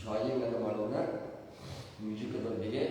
Jogging ಅನ್ನು ಮಾಡೋಣ ಮ್ಯೂಸಿಕದೊಂದಿಗೆ.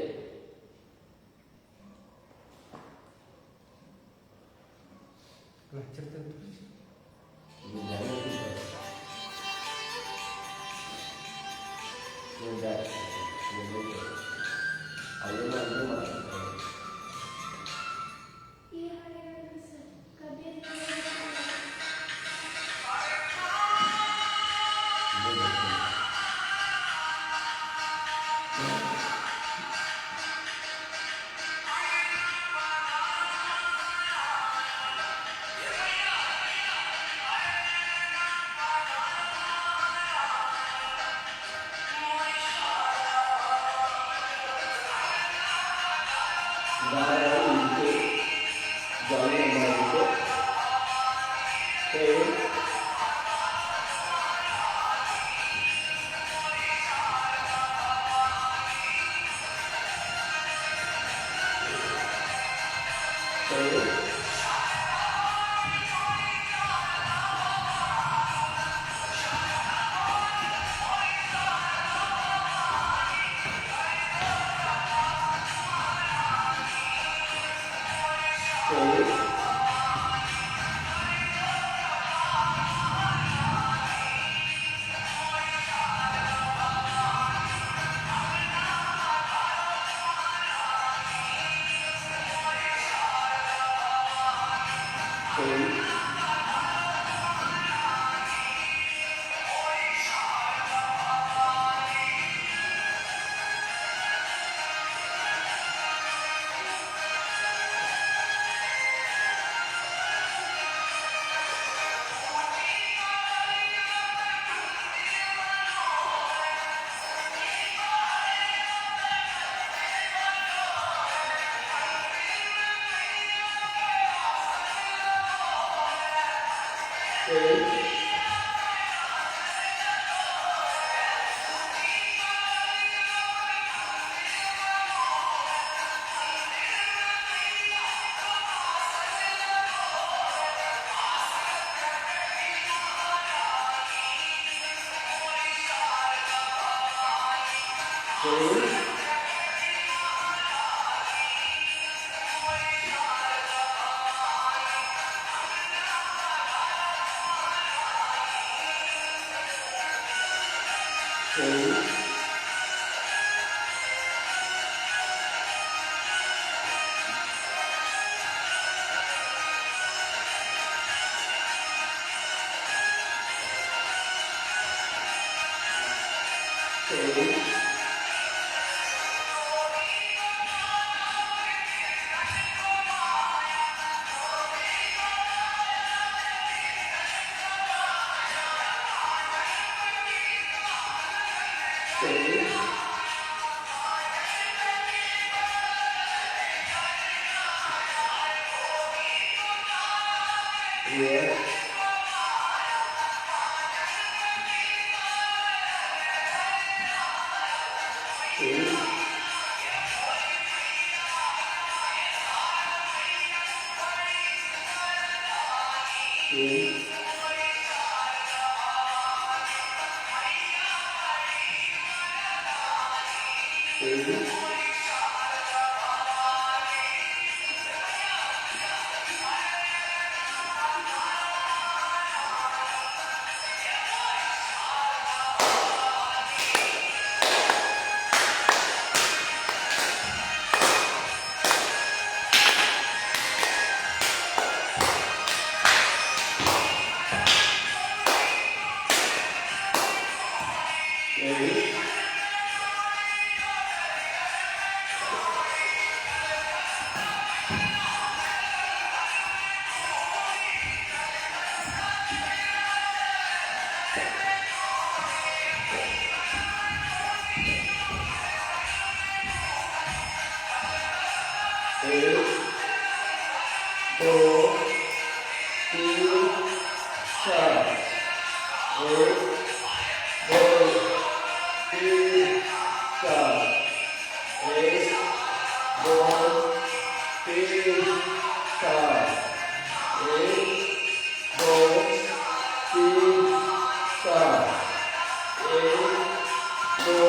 दो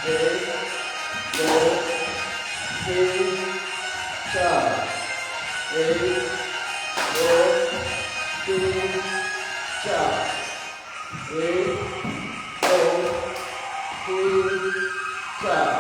एक, दो, तीन, चार, एक, दो, तीन, चार, एक, दो, तीन, चार।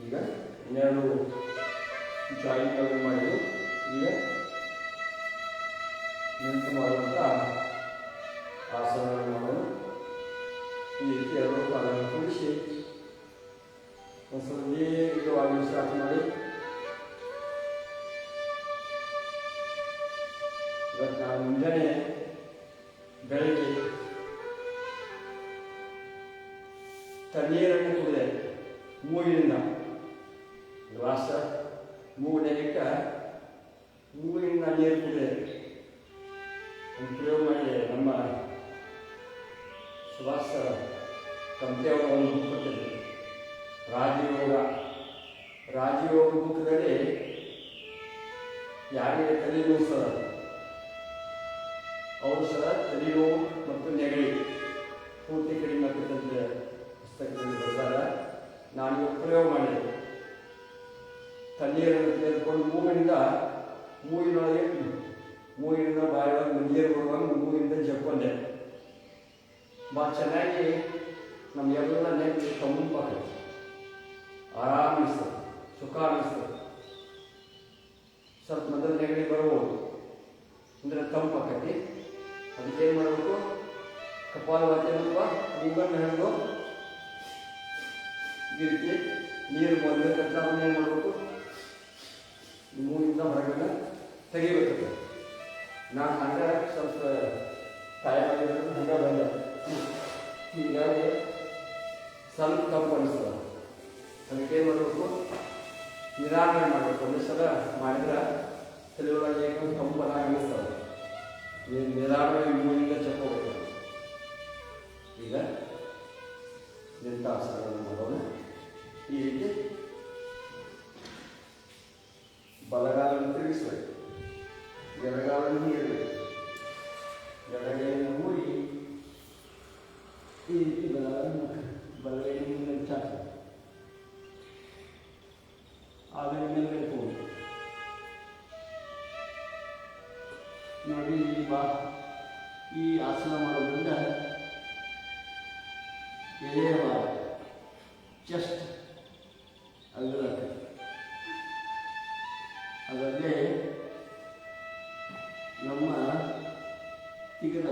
ಈಗ ಇನ್ನೆರಡು ಜಾಯಿಂಟ್ಗಳನ್ನು ಮಾಡಿದ್ದು ಈಗ ನಿಂತು ಮಾಡುವಂಥ ಆಸನಗಳನ್ನು ಮಾಡಲು ಈ ರೀತಿ ಎರಡು ಕಾಲನ್ನು ಕೂಡಿಸಿ ಒಂದು ಸ್ವಲ್ಪ ದೀರ್ಘವಾಗಿ ಸ್ಟಾರ್ಟ್ ಮಾಡಿ. ಇವತ್ತು ನಾನು ಮುಂಜಾನೆ ಬೆಳಗ್ಗೆ ತಣ್ಣೀರನ್ನು ಕುಡಿದೆ ಮೂಗಿನಿಂದ ಗ್ಲಾಸ ಮೂಗಿನಲ್ಲಿಟ್ಟ ಮೂಗಿನಿಂದ ನೀರು ಕುಡಿದೆ. ಒಂದು ಪ್ರಯೋಗ ಮಾಡಿದೆ. ನಮ್ಮ ಸುಭಾಷ್ ಕಂಪೆಯವರು ಒಂದು ಬುಕ್ ಕೊಟ್ಟಿದ್ದರು, ರಾಜಯೋಗ ಬುಕ್ದಲ್ಲಿ ಯಾರಿಗೆ ತಲೆ ನೋವು ಸರ ಅವರು ಸಹ ತಲೆನೋವು ಮತ್ತು ನೆಗಡಿ ಪೂರ್ತಿ ಕಡಿಮೆ ಆಗ್ತಕ್ಕಂಥ ಪುಸ್ತಕದಲ್ಲಿ ಬರೆದಾಗ ನಾನು ಪ್ರಯೋಗ ಮಾಡಿದೆ. ತಣ್ಣೀರನ್ನು ತೆಗೆದುಕೊಂಡು ಮೂಗಿನಿಂದ ಬಾಯೊಳಗೆ ನೀರು ಬರುವಾಗ ಮೂಗಿನಿಂದ ಜಕ್ಕೊಂಡೆ. ಭಾಳ ಚೆನ್ನಾಗಿ ನಮಗೆಲ್ಲ ನೆನಪು ತಂಪಾಗ್ತದೆ, ಆರಾಮ ಅನಿಸ್ತದೆ, ಸುಖ ಅನಿಸ್ತದೆ. ಸ್ವಲ್ಪ ಮೊದಲು ನೆಗಡಿ ಬರ್ಬೋದು ಅಂದರೆ ತಂಪಾಕತಿ. ಅದಕ್ಕೆ ಏನು ಮಾಡಬೇಕು, ಕಪಾಲಭಾತಿ ಅನ್ನುವ ಮೂಗನ್ನು ಹಿಡಿದು ಈ ರೀತಿ ನೀರು ಬಂದ ನಾವು ಏನು ಮಾಡಬೇಕು, ಮೂಗಿಂದ ಹೊರಗಡೆ ತೆಗಿಬೇಕು. ನಾನು ಹಂಗೆ ಸ್ವಲ್ಪ ತಾಯಿಯಾಗಿರೋದು ಹಂಗೆ ಬಂದೆ. ಹೀಗಾಗಿ ಸ್ವಲ್ಪ ತಂಪು ಅನಿಸ್ತದೆ. ಅದಕ್ಕೆ ಏನು ಮಾಡಬೇಕು, ನಿಧಾನ ಮಾಡಬೇಕು. ಒಂದೇ ಸಲ ಮಾಡಿದ್ರೆ ತಲೆಯೊಳಗೆ ಏನು ತಂಪನ ಅನಿಸ್ತದೆ. ನಿಧಾನವಾಗಿ ಮೂಗಿಂದ ಚಕ್ಕೋಬೇಕು. ಈಗ ನಿಂತ ಆಸನಗಳನ್ನು ಮಾಡೋಣ. ಈ ರೀತಿ ಬಲಗಾಲನ್ನು ತಿರುಗಿಸಬೇಕು, ಎಡಗಾಲನ್ನು ನೀಡಬೇಕು, ಎಡಗೈಯನ್ನು ಮೂಡಿ ಈ ರೀತಿ ಬಲಗೈಯನ್ನು ಚಾಚಬೇಕು. ಆಮೇಲೆ ಮೇಲೆ ಹೋಗಿ ನೋಡಿ. ಈ ಆಸನ ಮಾಡೋದ್ರಿಂದ ಎದೆಯ ಭಾಗ ಚೆಸ್ಟ್ ಅಗಲಾಗ್ತದೆ. ಅದರಲ್ಲೇ ನಮ್ಮ ತಿಗದ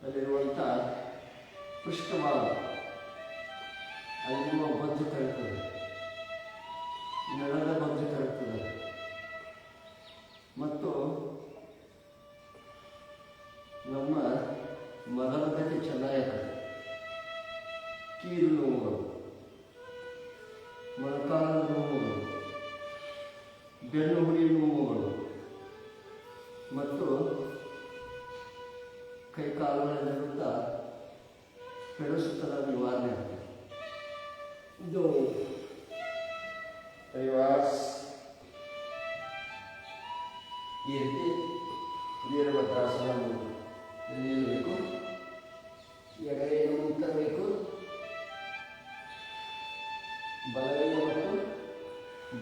ಅಲ್ಲಿರುವಂಥ ಪೃಷ್ಠಭಾಗ ಅಲ್ಲಿರುವ ಬಜ್ಜು ಕರಗ್ತದೆ, ನೆಲದ ಬಜ್ಜು ಕರಗ್ತದೆ. ಮತ್ತು ನಮ್ಮ ಮಲಬದ್ಧತೆ ಚೆನ್ನಾಗಿರ್ತದೆ. ಕೀಲು ನೋವುಗಳು, ಮೊಣಕಾಲದ ನೋವುಗಳು, ಬೆನ್ನು ಹುರಿ ನೋವುಗಳು ಮತ್ತು ಕೈಕಾಲುಗಳಲ್ಲಿರುತ್ತ ಪೆಡಸುತನ ನಿವಾರಣೆ ಆಗ್ತದೆ. ಇದು ಈ ರೀತಿ ವೀರಭದ್ರಾಸನವನ್ನು ನಿಲ್ಲಬೇಕು. ಎಡಗೈಯನ್ನು ಮುಂತರಬೇಕು, ಬಲಗೈಯ ಮತ್ತು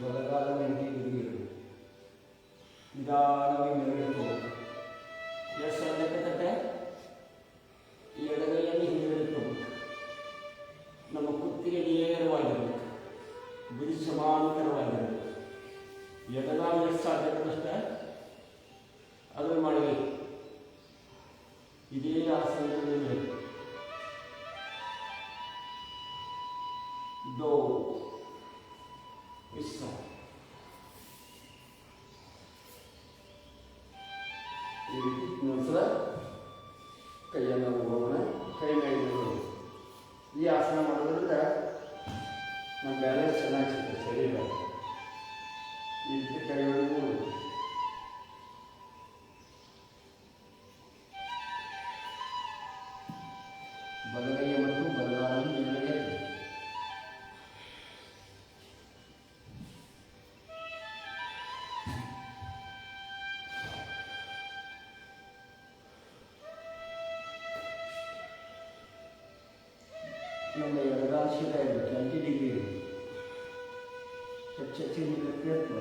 ಬಲಗಾಲವನ್ನು ಹಿಡಿದಿರಬೇಕು. ನಿಧಾನವಾಗಿ ಮೇಲ್ಗಡೆ ಹೋಗಬೇಕು. ಎಷ್ಟು ಅದಕ್ಕೆ ಎಡಗೈಯನ್ನು ಹಿಂದಿಡಬೇಕು. ಬಲಗೈಯ ಮತ್ತು ಬಲಗಾಲನ್ನು ಮೇಲ್ಗಡೆ ಎತ್ತಿ. ನಮ್ಮ ಎಡಗಾಲ ಶಿರ ಇರಬೇಕು 90 ಡಿಗ್ರಿ ಇರಬೇಕು. ಹೆಚ್ಚೆಚ್ಚು ಎತ್ತಬೇಕು.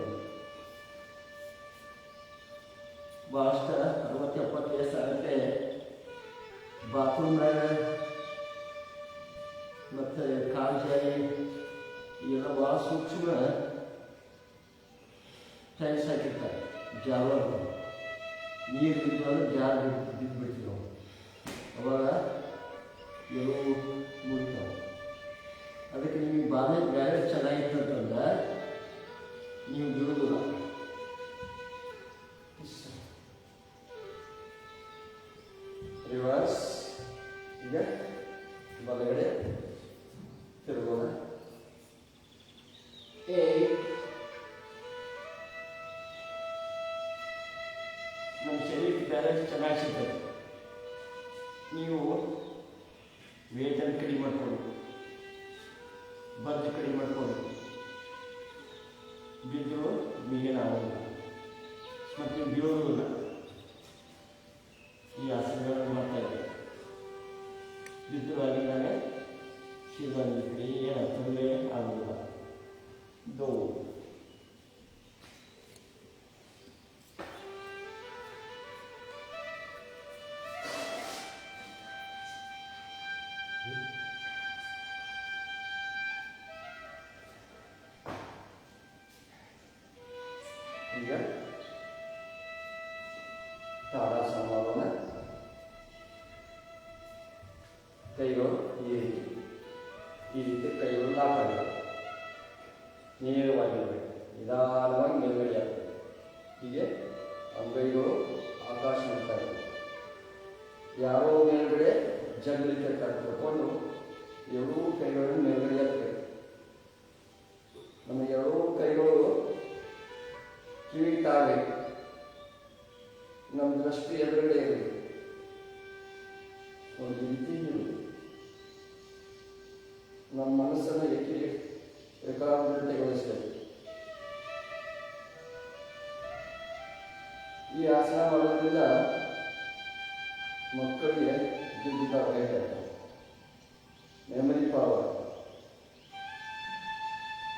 ಭಾಳಷ್ಟು 60-70 ವಯಸ್ಸಾಗುತ್ತೆ. ಬಾತ್ರೂಮ್ನಾಗ ಮತ್ತು ಕಾಲು ಜಾರಿ ಇವೆಲ್ಲ ಭಾಳ ಸೂಕ್ಷ್ಮ ಟೈಲ್ಸ್ ಹಾಕಿರ್ತಾರೆ. ಜಾವ ನೀರು ಬಿದ್ದು ಜಾರು ಬಿದ್ದುಬಿಡ್ತೀವಿ ನಾವು. ಅವಾಗ ಎಲ್ಲವೂ ಮುಗಿತಾವೆ. ಅದಕ್ಕೆ ನಿಮಗೆ ಬ್ಯಾಲೆ ಚೆನ್ನಾಗಿತ್ತಂತಂದ್ರೆ ನೀವು ಬಿಡುವುದಿಲ್ಲ. ರಿವರ್ಸ್. ಈಗ ಬಲಗಡೆ ತಿರುಗೋಣ. 8. ನಮ್ಮ ಶರೀರಕ್ಕೆ ಬ್ಯಾಲೆನ್ಸ್ ಚೆನ್ನಾಗಿ ಸಿಗ್ತದೆ. ನೀವು ವೇತನ ಕಡಿಮೆ ಮಾಡ್ಕೊಂಡು, ಬಜ್ಜು ಕಡಿಮೆ ಮಾಡ್ಕೊಂಡು ಬಿದ್ದರೂ ನೀಗೇನು ಆಗೋದಿಲ್ಲ ಮತ್ತು ನೀವು ಬೀಳೋದಿಲ್ಲ. ಈ ಆಸನಗಳನ್ನು ಮಾಡ್ತಾ ಇದ್ದಾರೆ. ಬಿದ್ದರೂ ಆಗಿದ್ದಾಗ ಸೀದಾ ನಿಂತು ಏನು ತೊಂದರೆ ಆಗೋದಿಲ್ಲ. ದೋ ಈಗ ತಾಡಾಸನ ಮಾಡೋಣ. ಕೈಗಳು ಈ ರೀತಿ ಕೈಗಳು ಲಾಕಾಗಬೇಕು. ನೇರವಾಗಿರಬೇಕು. ನಿಧಾನವಾಗಿ ಮೇಲ್ಗಡೆ ಆಗ್ತದೆ. ಹೀಗೆ ಅಂಗೈಗಳು ಆಕಾಶ ಮಾಡ್ತಾ ಇರಬೇಕು. ಯಾರೋ ಮೇಲ್ಗಡೆ ಜಗಲಿಕ್ಕೆ ತಗೊಂಡು ಎರಡೂ ಕೈಗಳನ್ನು ಮೇಲ್ಗಡೆ ಹಾಕಬೇಕು. ನಮ್ಮ ಎರಡೂ ಕೈಗಳು ಕಿವಿ ತಾಗಬೇಕು. ನಮ್ಮ ದೃಷ್ಟಿ ಎದುರುಗಡೆ ಇರಬೇಕು. ಒಂದು ರೀತಿ ಇರಬೇಕು. ನಮ್ಮ ಮನಸ್ಸನ್ನು ಏಕಾಗ್ರತೆಗೊಳಿಸಬೇಕು. ಈ ಆಸನ ಮಾಡೋದ್ರಿಂದ ಮಕ್ಕಳಿಗೆ ಜಿಗಿತ ಹೇಳ್ತಾರೆ. ಮೆಮರಿ ಪವರ್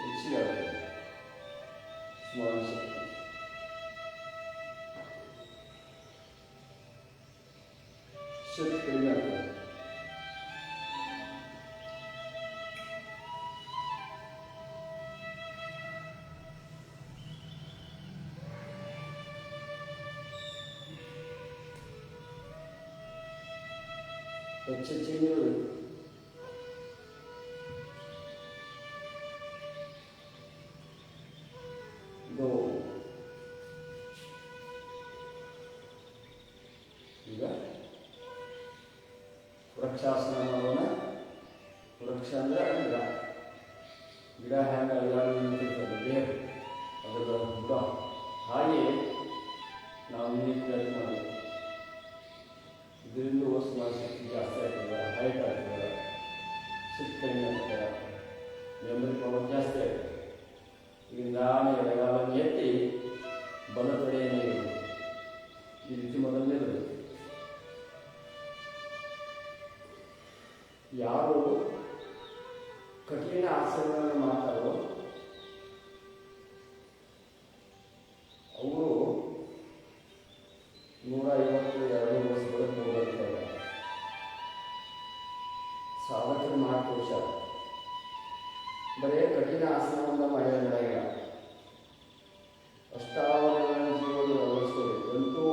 ಹೆಚ್ಚಿಗೆ ಆಗ್ತದೆ. ಸ್ಮರಣ ಶಕ್ತಿ ಕಡಿಮೆ ಆಗ್ತದೆ. ಹೆಚ್ಚೆಚ್ಚು ನೀರು ಈಗ ವೃಕ್ಷಾಸನ ಮಾಡೋಣ. ವೃಕ್ಷ ಅಂದರೆ ಗಿಡ. ಗಿಡ ಹ್ಯಾಂಗ ಎಲ್ಲರೂ ನಿಂತಿರ್ತದೆ ಬೇರೆ ಅದರ ಬುಡ. ಹಾಗೆ ನಾವು ಈ ರೀತಿ ಮಾಡಬೇಕು. ಇದರಿಂದ ಸ್ಮರಣ ಶಕ್ತಿ ಜಾಸ್ತಿ ಆಗ್ತದೆ, ಹೈಟ್ ಆಗ್ತದೆ, ಸಿಟ್ಟು ಕಡಿಮೆ ಆಗ್ತದೆ, ಮೆಮರಿ ಪವರ್ ಜಾಸ್ತಿ ಆಗ್ತದೆ. ಈಗ ನಾನು ಎಡಗಾಲನ್ನು ಎತ್ತಿ ಬಲ ತೊಡೆಯನ್ನು ಇರಬೇಕು. ಈ ರೀತಿ ಮೊದಲನೇ ಇರಬೇಕು. ಯಾರು ಕಠಿಣ ಆಸನಗಳನ್ನು ಮಾಡ್ತಾರೋ ಅವರು 150-200 ವರ್ಷ ಬದುಕಬಹುದು. ಸಾವತ್ರ ಮಹಾಪುರುಷ ಬರೇ ಕಠಿಣ ಆಸನವನ್ನು ಮಾಡಿಲ್ಲ. ಅಷ್ಟಾವರಣಗಳನ್ನು ಜೀವನದಲ್ಲಿ ಅಳವಡಿಸ್ಕೋಬೇಕು. ಅಂತೂ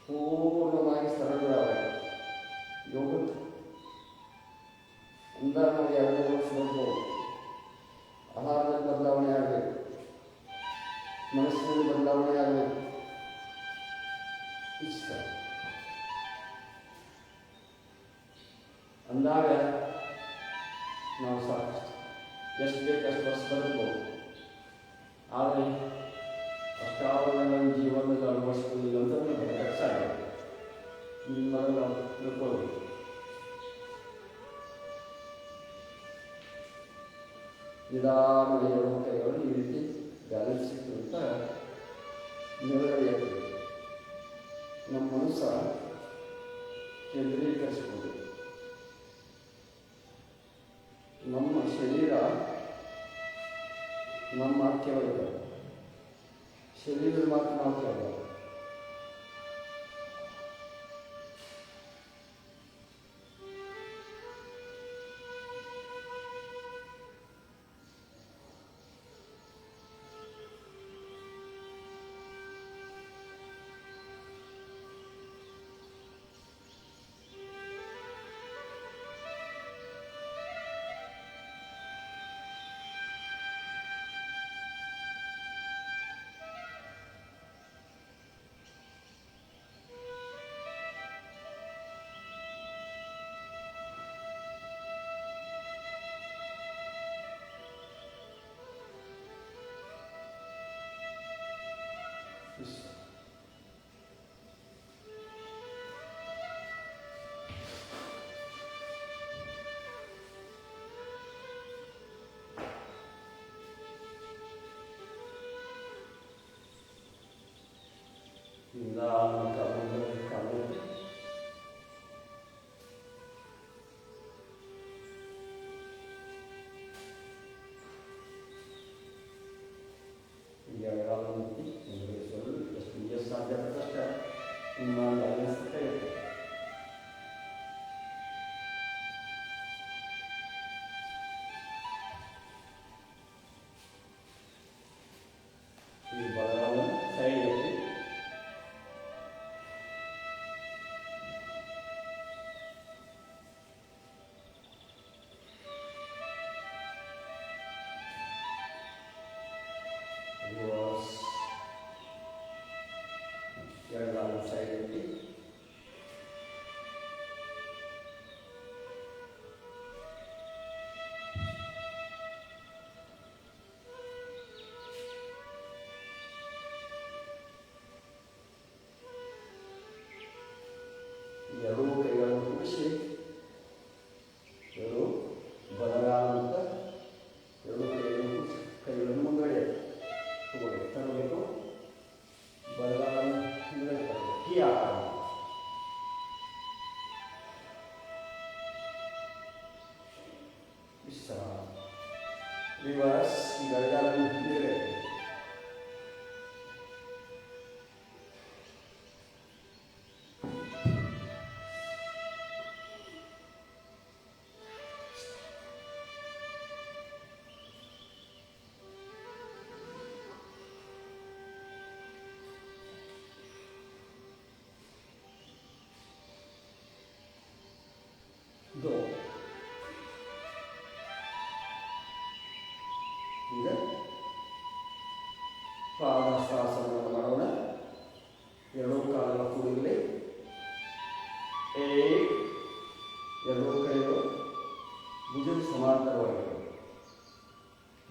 ಪೂರ್ಣವಾಗಿ ಸರಳರಾಗಬೇಕು. ಯೋಗ ಅಂದಾಗ ನಾವು 2 ವರ್ಷ ನೋಡ್ಬೋದು. ಆಹಾರದಲ್ಲಿ ಬದಲಾವಣೆ ಆಗಬೇಕು, ಮನಸ್ಸಿನಲ್ಲಿ ಬದಲಾವಣೆ ಆಗಬೇಕು. ಇಷ್ಟ ಅಂದಾಗ ನಾವು ಸಾಕಷ್ಟು ಎಷ್ಟು ಬೇಕಷ್ಟು ವರ್ಷ ಬದುಕಬಹುದು. ಆದರೆ ಅಷ್ಟಾವರಣಗಳನ್ನು ಜೀವನದಲ್ಲಿ ಅಳವಡಿಸ್ಕೊಳ್ಳಿಲ್ಲ ಅಂತಂದ್ರೆ ಬದುಕಕ್ಕೆ ಸಾಧ್ಯ. ನಿಮ್ಮನ್ನು ನಾವು ತಿಳ್ಕೊಳ್ಬೇಕು. ನಿಧಾನದ ಎರಡು ಕೈಗಳು ಈ ರೀತಿ ಬ್ಯಾಲೆನ್ಸ್ ಇಟ್ಟು ನೆಲಗಡೆ ಹಾಕಬೇಕು. ನಮ್ಮ ಮನಸ್ಸ ಕೇಂದ್ರೀಕರಿಸಿಕೊಂಡು ನಮ್ಮ ಶರೀರ ನಮ್ಮ ಕೇವಲ ಶರೀರದ ಮಾತ್ರ ನಾವು ಕೇಳಲ್ಲ. ಎರಡೂ ಕೈಗಳನ್ನು ಕೂಡಿಸಿ ಎರಡು ಬಲಗಾಲಂತ ಎರಡು ಕೈಗಳನ್ನು ಮುಂದಡೆ ತಗೊಳ್ಳಿ ತರಬೇಕು. ಬಲಗಾಲನ್ನು ಹಿಂದೆ ಟೀ ಆಕಾರ ರಿವರ್ಸ್ ಬಲಗಾಲನ್ನು ಹಿಂದೆ ಈಗ ಪಾದಹಸ್ತಾಸನವನ್ನು ಮಾಡೋಣ. ಎರಡೂ ಕಾಲುಗಳ ಕೂಡಿರಲಿ. ಎರಡೂ ಕೈಗಳು ಭುಜದ ಸಮಾಂತರವಾಗಿರಬೇಕು.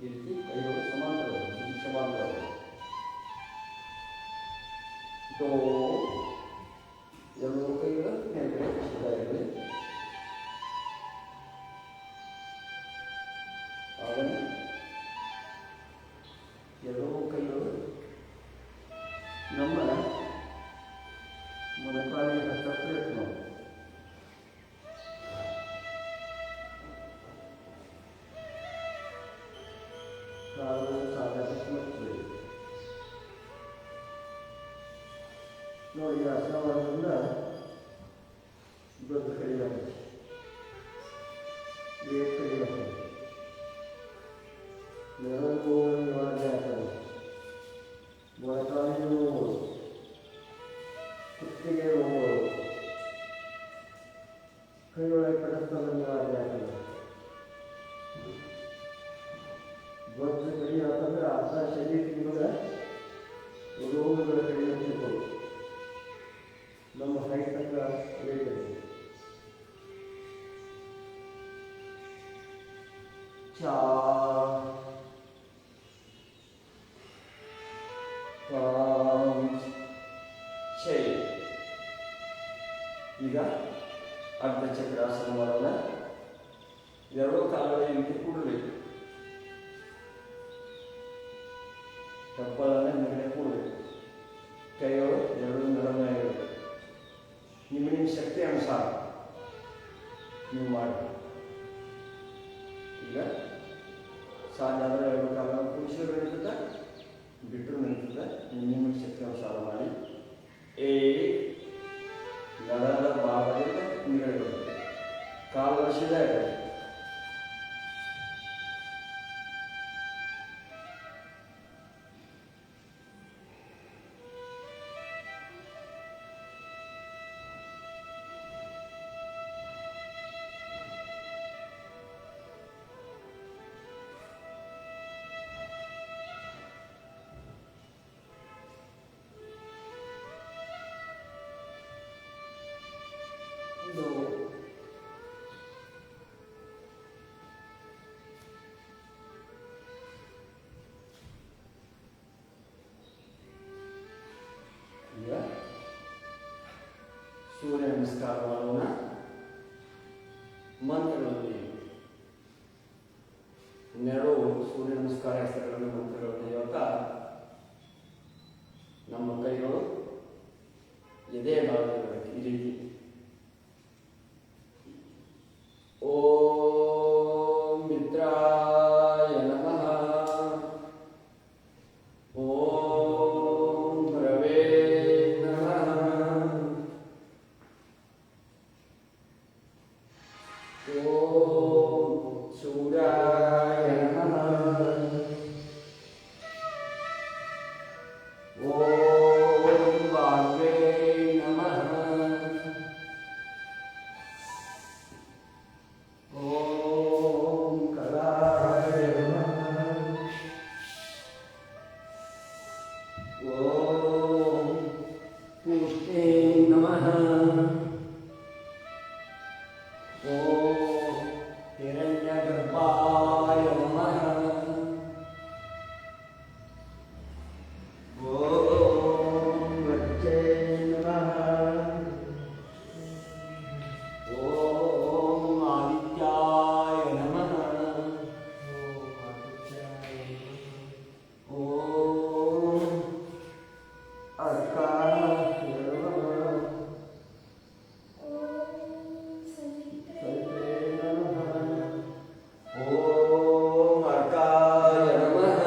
ಈ ರೀತಿ ಕೈಗಳು ಸಮಾಂತರವಾಗಿ ಭುಜ ಸಮಾಂತರವಾಗಿ. ಎರಡೂ ಕೈಗಳ ಮೇಲ್ಗಡೆ ಇರಲಿ. ಆಮೇಲೆ ಎರಡೂ ಕೈಗಳು ನಮ್ಮ ಮೊಣಕಾಲಿನ ಹತ್ತಿರ ಇಟ್ಟು ನಾವು ಕಾಲುಗಳು ಸಾಧಾರಣ ಮಾಡ್ತೀವಿ ನೋಡಿ. ಆಸನದಿಂದ ದೊಡ್ಡ ಕಡಿಮೆ ಕಡಿಮೆ ನೆರಳು ನಿವಾರಣೆ ಆಗ್ತದೆ. ಮೊಣಕಾಲಿನ ನೋವು, ಕುತ್ತಿಗೆ ನೋವು, ಕೈಯೊಳಗೆ ಕಡತದ ನಿವಾರಣೆ ಆಗ್ತದೆ. ದೊಡ್ಡ ಕಡಿಮೆ ಅಂತಂದ್ರೆ ಅರ್ಧ ಶರೀರದಿಂದ ರೋಗಗಳ ಕಡಿಮೆ ತಿಳ್ಕೊಳ್ಳಿ. ನಮ್ಮ ಹೈಟ್ ತನಕ ಬೇಕು. ಚಾ 5, 6, ಈಗ ಅರ್ಧ ಚಕ್ರಾಸನ ಮಾಡೋಣ. ಎರಡೂ ಕಾಲುಗಳ ರೀತಿ ಕೂಡಬೇಕು. ಚಪ್ಪಲನ್ನ ಮೇಲೆ ಕೂಡಬೇಕು. ಕೈಗಳು ಎರಡು ನರಮ ಇರಬೇಕು. ನಿಮ್ಮ ಶಕ್ತಿ ಅನುಸಾರ ನೀವು ಮಾಡಿ. ಈಗ ಸಾಧ್ಯ ಆದರೆ ಎರಡು ಕಾಲ ಕೂಡಿಸಿದ್ರು ನಿಂತದ, ಬಿಟ್ಟರು ನಿಂತದ. ನಿಮ್ಮ ಶಕ್ತಿ ಅನುಸಾರ ಮಾಡಿ. ನರದ ಭಾಗದಿಂದ ಹಿಂಗಡೆ ಬರುತ್ತೆ. ಕಾಲು ವರ್ಷದ ಇರಬೇಕು. ಈಗ ಸೂರ್ಯ ನಮಸ್ಕಾರ ಮಾಡೋಣ. ಮಂತ್ರಗಳಲ್ಲಿ ಇನ್ನೆರಡು ಸೂರ್ಯ ನಮಸ್ಕಾರ ಹೆಸರುಗಳನ್ನು ಮಂತ್ರಗಳನ್ನು ಹೇಳ್ತಾ ನಮ್ಮ ಕೈಗಳು ಎದೆ ಭಾಗದಲ್ಲಿರಬೇಕು. ಈ ರೀತಿ ಓಂ ಮಿತ್ರಾಯ ನಮಃ, ಓಂ ಭರವೇ ನಮಃ, ಓಂ ಸೂರ್ಯಾಯ ನಮಃ, ಓಂ ಭಾಗವೇ ನಮಃ, ಓಂ ಕಲಾಯ ನಮಃ, ಓಂ ಪುಷ್ಟೇ ನಮಃ, ಓಂ ಹಿರಣ್ಯಗರ್ಭಾಯ ನಮಃ, ಓಂ ವಜ್ರೇ ನಮಃ, ಓಂ ಆದಿತ್ಯಾಯ ನಮಃ, ಓಂ ಅರ್ಕಾಯ ನಮಃ, ಸವಿತ್ರೇ ನಮಃ, ಓಂ ಅರ್ಕಾಯ ನಮಃ,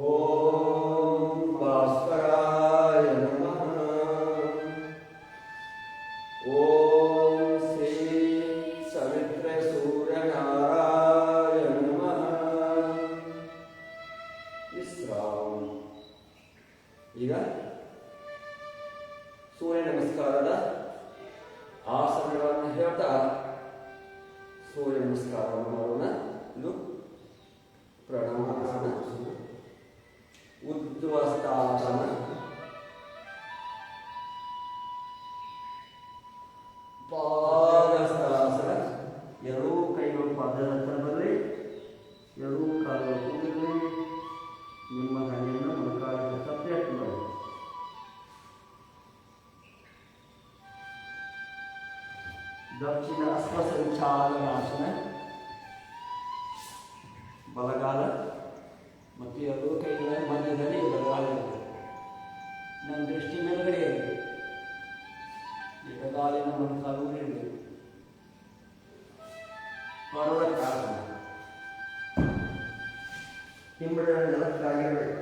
ಓಂ ಭಾಸ್ಕರಾಯ ನಮಃ, ಓಂ ಶ್ರೀ ಸವಿತ್ರ ಸೂರ್ಯನಾರಾಯ ನಮಃ. ವಿಶ್ರಾಮ. ಈಗ ಸೂರ್ಯ ನಮಸ್ಕಾರದ ಆಸನಗಳನ್ನು ಹೇಳ್ತಾ ಸೂರ್ಯ ನಮಸ್ಕಾರವನ್ನು ಮಾಡೋಣ. ಇದು ಪ್ರಣಾಮಾಸನ, ಉದ್ವಸ್ತಾಸನ, ಪಾದಹಸ್ತಾಸನ. ಎರಡೂ ಕೈಗಳು ಪಾದದ ಹತ್ರ ಬರಲಿ, ಎರಡೂ ಕಾಲುಗಳು ಕೂಡಿರಲಿ. ನಿಮ್ಮ ಕೈಯನ್ನು ಮೊಣಕಾಲಿಗೆ ಸಪರೇಟ್ ಮಾಡಿ. ದಕ್ಷಿಣ ಅಶ್ವಸಂಚಾಲನಾಸನ. ಬಲಗಾಲ ಮತ್ತು ಎರಡೂ ಕೈಗಳ ಮಧ್ಯದಲ್ಲಿ ಬಲಗಾಲ ಇರಬೇಕು. ನನ್ನ ದೃಷ್ಟಿ ಮೇಲ್ಗಡೆ ಇರಬೇಕು. ಎಡಗಾಲಿನ ಮೊಣಕಾಲು ಇರಬೇಕು. ಪರ್ವತಾಸನ. ಹಿಂಬಡ ನೆಲಕ್ಕಾಗಿರಬೇಕು.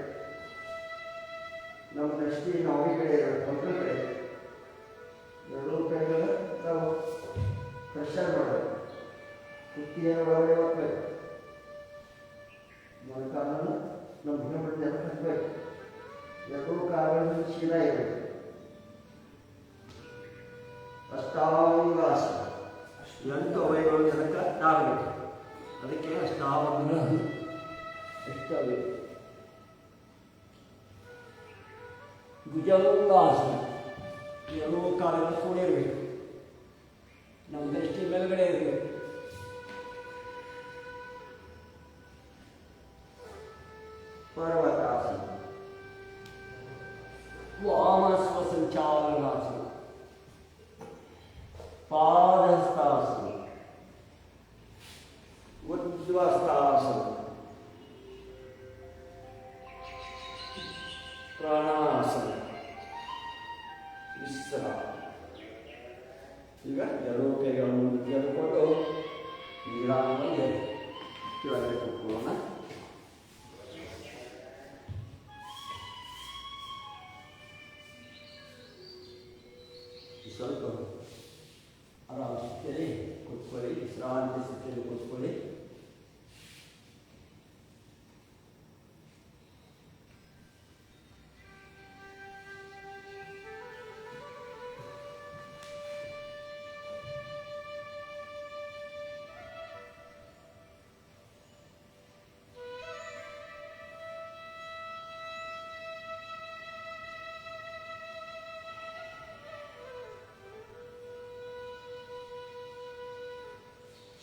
ನಮ್ಮ ದೃಷ್ಟಿ ನಾವು ಈ ಕಡೆ ಇರಬೇಕು, ಒಂದು ಕಡೆ. ಎರಡೂ ಕೈಗಳ ನಾವು ಪ್ರೆಷರ್ ಮಾಡಬೇಕು. ಕುತ್ತಿಗೆಯ ಒಳಗಡೆ ಹೋಗ್ಬೇಕು. ಮೊಣಕಾಲನ್ನು ನಮ್ಮ ಹಿಂಬಡ ನೆಲಕ್ಕೆ ಹಚ್ಚಬೇಕು. ಎರಡೂ ಕಾಲುಗಳನ್ನು ಸೀದಾ ಇರಬೇಕು. ಅಷ್ಟಾಂಗಾಸನ. 8 ಅವಯವಗಳು ನೆಲಕ್ಕೆ ತಾಗಬೇಕು. ಅದಕ್ಕೆ ಅಷ್ಟಾವರಣ ಎಷ್ಟಾಗಬೇಕು. ಭುಜಂಗಾಸನ. ಎರಡೂ ಕಾಲುಗಳು ಕೂಡಿರಬೇಕು. ನಮ್ಮ ದೃಷ್ಟಿ ಮೇಲ್ಗಡೆ ಇರಬೇಕು. ಪರ್ವತಾಸನ. ವಾಮಸ್ವಸಂಚಾಲನಾಸನ, ಪಾದಹಸ್ತಾಸನ, ಉದ್ವಸ್ತಾಸನ, ಪ್ರಾಣಾಸನ, ವಿಶ್ರಾಮ. ಈಗ ಎರಡೂ ಕೈಗಳನ್ನು ತೆಗೆದುಕೊಂಡು ನಿಧಾನವಾಗಿ ಕೆಳಗಡೆ ಕೂತ್ಕೊಳ್ಳೋಣ. ಸ್ವಲ್ಪ ಆರಾಮ ಸ್ಥಿತಿಯಲ್ಲಿ ಕೂತ್ಕೊಳ್ಳಿ, ವಿಶ್ರಾಂತಿ ಸ್ಥಿತಿಯಲ್ಲಿ ಕೂತ್ಕೊಳ್ಳಿ.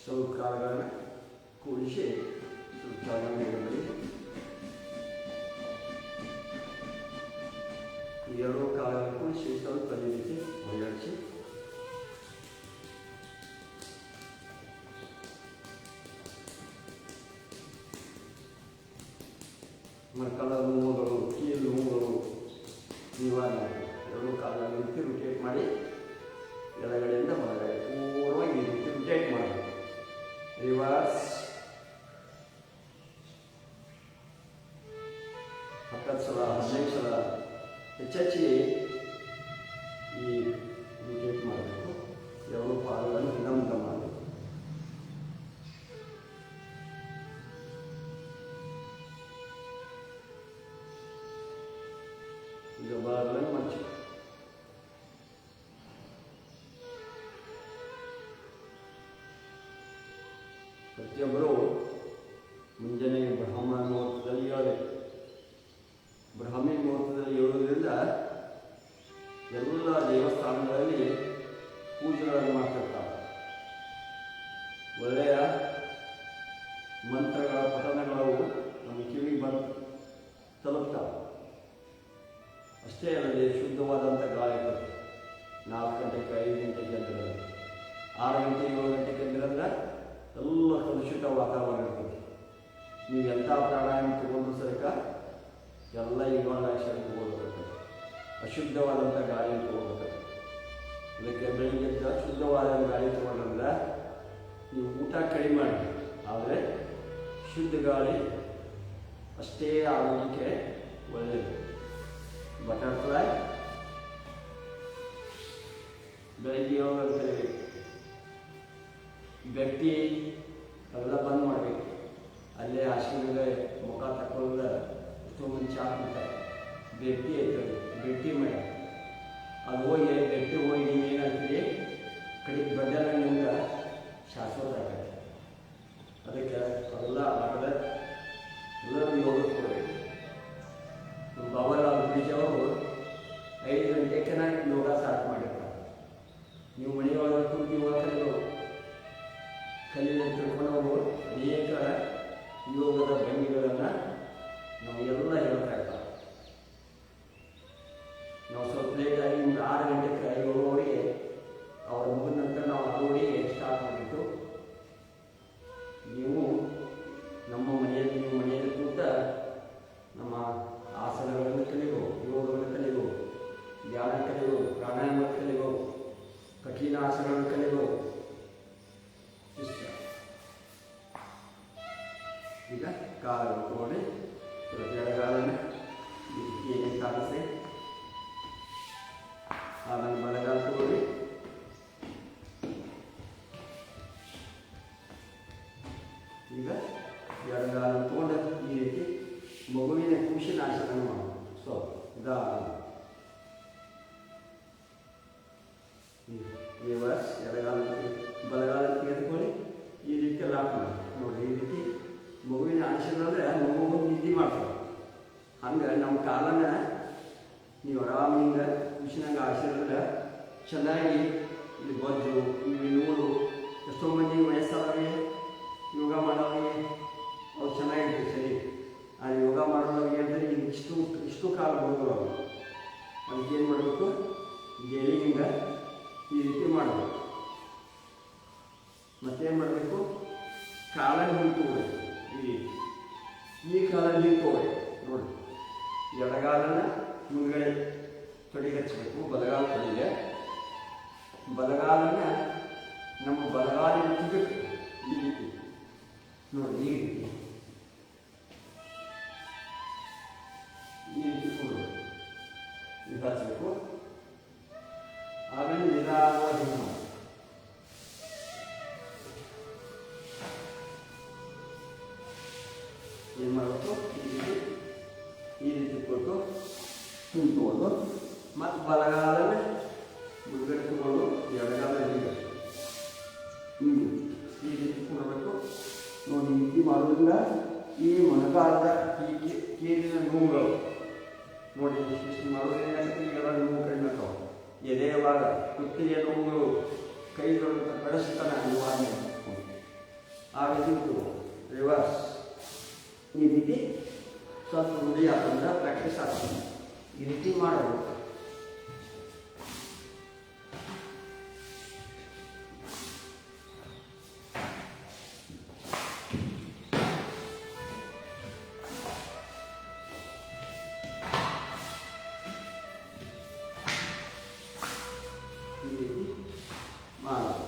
ಸ್ವಲ್ಪ ಕಾಲುಗಳನ್ನು ಕೂಡಿಸಿ ಸ್ವಲ್ಪ ಕಾಲುಗಳನ್ನು ಇಡಬೇಡಿ. ಎರಡೂ ಕಾಲಗಳನ್ನು ಕೂಡಿಸಿ ಸ್ವಲ್ಪ ಈ ರೀತಿ ಒಯ್ಯಾಡಿಸಿ ಮೊಣಕಾಲ ನೋವುಗಳು, ಕೀಲು ನೋವುಗಳು ನಿವಾರಣೆ ಆಗುತ್ತೆ. ಎರಡೂ ಕಾಲಗಳನ್ನು ಈ ರೀತಿ ರೊಟೇಟ್ ಮಾಡಿ ಎಡಗಡೆಯಿಂದ ಬಲಗಡೆ ಪೂರ್ವವಾಗಿ ಈ ರೀತಿ ರೊಟೇಟ್ ಮಾಡಬೇಕು. ರಿವರ್ಸ್ 10 ಸಲ 15 ಸಲ ಹೆಚ್ಚೆಚ್ಚಿ ಈ ರೊಟೇಟ್ ಮಾಡಬೇಕು. ಎರಡು ಪಾದಗಳನ್ನು ಹಿಂದಮುಖ ಮಾಡಬೇಕು. ಈಗ ಬಾಲಗಳನ್ನು ಮಚ್ಚಿ ಪ್ರತಿಯೊಬ್ಬರು ಮುಂಜಾನೆ ಬ್ರಹ್ಮ ಮುಹೂರ್ತದಲ್ಲಿ ಏಳಬೇಕು. ಬ್ರಾಹ್ಮಿ ಮುಹೂರ್ತದಲ್ಲಿ ಏಳೋದ್ರಿಂದ ಎಲ್ಲ ದೇವಸ್ಥಾನಗಳಲ್ಲಿ ಪೂಜೆಗಳನ್ನು ಮಾಡ್ತಿರ್ತಾರೆ. ಒಳ್ಳೆಯ ಮಂತ್ರಗಳ ಪಠಣಗಳು ನಮ್ಮ ಕಿವಿಗೆ ಬಂದು ತಲುಪ್ತಾವೆ. ಅಷ್ಟೇ ಅಲ್ಲದೆ ಶುದ್ಧವಾದಂಥ ಗಾಳಿ ಬರುತ್ತೆ. 4 ಗಂಟೆಗೆ 5 ಗಂಟೆಗೆ ಅಂದ್ರೆ 6 ಗಂಟೆ 7 ಗಂಟೆಗೆ ಅಂದ್ರೆ ಎಲ್ಲ ಕಲುಷಿತ ವಾತಾವರಣ ಇರ್ತದೆ. ನೀವು ಎಂಥ ಪ್ರಾಣಾಯಾಮ ತಗೊಂಡು ಸರಿಕ ಎಲ್ಲ ಇನ್ವಾಲ್ವೇಷನ್ ತಗೋಬೇಕಾಗ್ತದೆ. ಅಶುದ್ಧವಾದಂಥ ಗಾಳಿಯನ್ನು ತಗೋಬೇಕಾಗ್ತದೆ. ಇದಕ್ಕೆ ಬೆಳಿಗ್ಗೆ ಶುದ್ಧವಾದ ಗಾಳಿ ತಗೊಂಡ್ರೆ ನೀವು ಊಟ ಕಡಿಮೆ ಮಾಡಿ, ಆದರೆ ಶುದ್ಧ ಗಾಳಿ ಅಷ್ಟೇ ಆರೋಗ್ಯಕ್ಕೆ ಒಳ್ಳೆಯದು. ಬಟರ್ಫ್ಲೈ ಬೆಳಗ್ಗೆ ಯೋಗ ಕಲಿಬೇಕು. ಗಟ್ಟಿ ಅವೆಲ್ಲ ಬಂದ್ ಮಾಡಬೇಕು. ಅಲ್ಲೇ ಆಶ್ರಮದ ಮುಖ ತಕ್ಕೊಳ್ಳೋದ ಎಷ್ಟೋ ಮಂದಿ ಚಾ ಮಾಡ್ತಾರೆ. ಗಟ್ಟಿ ಐತದೆ, ಗಟ್ಟಿ ಮಾಡಿ ಅದು ಹೋಗಿ ಗಟ್ಟಿ ಹೋಗಿ ನೀವು ಏನಾಗ್ತೀರಿ ಕಡಿಗೆ ಬಡ್ಡನಿಂದ ಶಾಶ್ವತ ಆಗತ್ತೆ. ಅದಕ್ಕೆ ಅವೆಲ್ಲ ಆಗದ ಎಲ್ಲರೂ ಯೋಗಕ್ಕೆ ಕೊಡಬೇಕು. ಬಾಬಾರಾವ್ ಗುರೂಜಿ ಅವರು 5 ಗಂಟೆಗೆ ಯೋಗ ಸ್ಟಾರ್ಟ್ ಮಾಡಿರ್ತಾರೆ. ನೀವು ಮನೆಯೊಳಗೆ ಕುಂತು ಯೋಗ ಕಲಿಯಲ್ಲಿ ತಿಳ್ಕೊಂಡವರು ಅನೇಕ ಯೋಗದ ಭಂಗಿಗಳನ್ನು ನಮಗೆಲ್ಲ ಹೇಳ್ತಾ ಇರ್ತಾರೆ. ನಾವು ಸ್ವಲ್ಪ ಲೇಟಾಗಿ ನಿಮ್ಗೆ 6 ಗಂಟೆಗೆ 7 ಅವ್ರ ಮುಗಿದ ನಂತರ ನಾವು 6 ಸ್ಟಾರ್ಟ್ ಮಾಡಿಬಿಟ್ಟು ನೀವು ನಮ್ಮ ಮನೆಯಲ್ಲಿ ಕೂತ ನಮ್ಮ ಆಸನಗಳನ್ನು ಕಲಿಬಹುದು, ಯೋಗಗಳನ್ನು ಕಲಿಬಹುದು, ಧ್ಯಾನ ಕಲಿಬಹುದು, ಪ್ರಾಣಾಯಾಮ ಕಲಿಬಹುದು, ಕಠಿಣ ಆಸನಗಳನ್ನು ಕಲಿಬಹುದು. ಈಗ ಕಾಲನ್ನು ತಗೊಂಡು ಎಡಗಾಲನ್ನು ಏನೇ ಕಾಲಿಸಿ ಆಮೇಲೆ ಬಲಗಾಲ ತಗೊಳ್ಳಿ. ಈಗ ಎಡಗಾಲನ್ನು ತಗೊಂಡು ಈ ರೀತಿ ಮಗುವಿನ ಖುಷಿನ ಆಸನ ಮಾಡೋದು. ಸೊ ರಿವರ್ಸ್ ಎಡಗಾಲ ಬಲಗಾಲ ತೆಗೆದುಕೊಳ್ಳಿ. ಈ ರೀತಿ ಲಾಕ್ ಮಾಡಿ ನೋಡಿ. ಈ ರೀತಿ ಮಗುವಿನ ಆಸನ ಅಂದರೆ ಮಗು ನಿದ್ದೆ ಮಾಡ್ತಾರೆ. ಹಂಗೆ ನಮ್ಮ ಕಾಲನ್ನ ನೀವು ಆರಾಮಿಂದ ಖುಷಿನಂಗೆ ಆಸನ ಚೆನ್ನಾಗಿ ಇಲ್ಲಿ ಬಜ್ಜು ಇಲ್ಲಿ ನೂರು ಎಷ್ಟೋ ಮಂದಿ ವಯಸ್ಸಾದವರಿಗೆ ಯೋಗ ಮಾಡೋರಿಗೆ ಅವ್ರು ಚೆನ್ನಾಗಿರ್ತದೆ ಸರಿ. ಆ ಯೋಗ ಮಾಡೋರಿಗೆ ಅಂದರೆ ಇಷ್ಟು ಕಾಲ ಬರೋದು ಅವರು ಅದಕ್ಕೆ ಏನು ಮಾಡಬೇಕು, ಗೆಲಿಂದ ಈ ರೀತಿ ಮಾಡಬೇಕು. ಮತ್ತೇನು ಮಾಡಬೇಕು, ಕಾಲನ್ನು ಹಿಂತುಕೋಬೇಕು. ಈ ಕಾಲಲ್ಲಿ ಹಿಂತುಕೋಬೇಕು ನೋಡಿ. ಎಡಗಾಲನ್ನು ಮುಂದ್ಗಡೆ ತೊಡೆಗೆ ಹಚ್ಚಬೇಕು, ಬಲಗಾಲ ತೊಡೆಗೆ. ಬಲಗಾಲನ್ನು ನಮ್ಮ ಬಲಗಾಲಿನ ತಿರುಗಬೇಕು ಈ ರೀತಿ ನೋಡಿ. ಈ ರೀತಿ ಕೊಡಬೇಕು, ಇದು ಹಚ್ಚಬೇಕು. ಆಮೇಲೆ ನಿಧಾನವಾಗಿ ಮಾಡಿ. ಏನು ಮಾಡಬೇಕು, ಈ ರೀತಿ ಕೊಟ್ಟು ತುಂಬಿಕೊಂಡು ಮತ್ತು ಬಲಗಾಲಲ್ಲಿ ಮುಂದ್ಗಡೆ ತಗೊಂಡು ಎಡಗಾಲ ಹಿಂಗೆ ಈ ರೀತಿ ಕೊಡಬೇಕು ನೋಡಿ. ಈ ರೀತಿ ಮಾಡೋದ್ರಿಂದ ಈ ಮೊಣಕಾಲದ ಈ ಕೀಲಿನ ನೋವುಗಳು ನೋಡಿ, ಇಷ್ಟು ಮಾಡೋದ್ರಿಂದ ಈಗೆಲ್ಲ ನೋವು ಕಡಿಮೆ ಆಗ್ತಾವೆ. ಎದೆಯ ಭಾಗ, ಕುತ್ತಿಗೆ ನೋವುಗಳು, ಕೈಗಳು ಕಡಿಸ್ತಾನೆ ನಿವಾರಣೆ ಆ ರೀತಿ ರಿವರ್ಸ್ ಈ ರೀತಿ ಸ್ವಲ್ಪ ರೂಢಿ ಹಾಕೊಂಡ್ರೆ ಪ್ರಾಕ್ಟೀಸ್ ಆಗ್ತದೆ. ಈ ರೀತಿ ಮಾಡಬೇಕು. ಈ ರೀತಿ ಮಾಡಬೇಕು.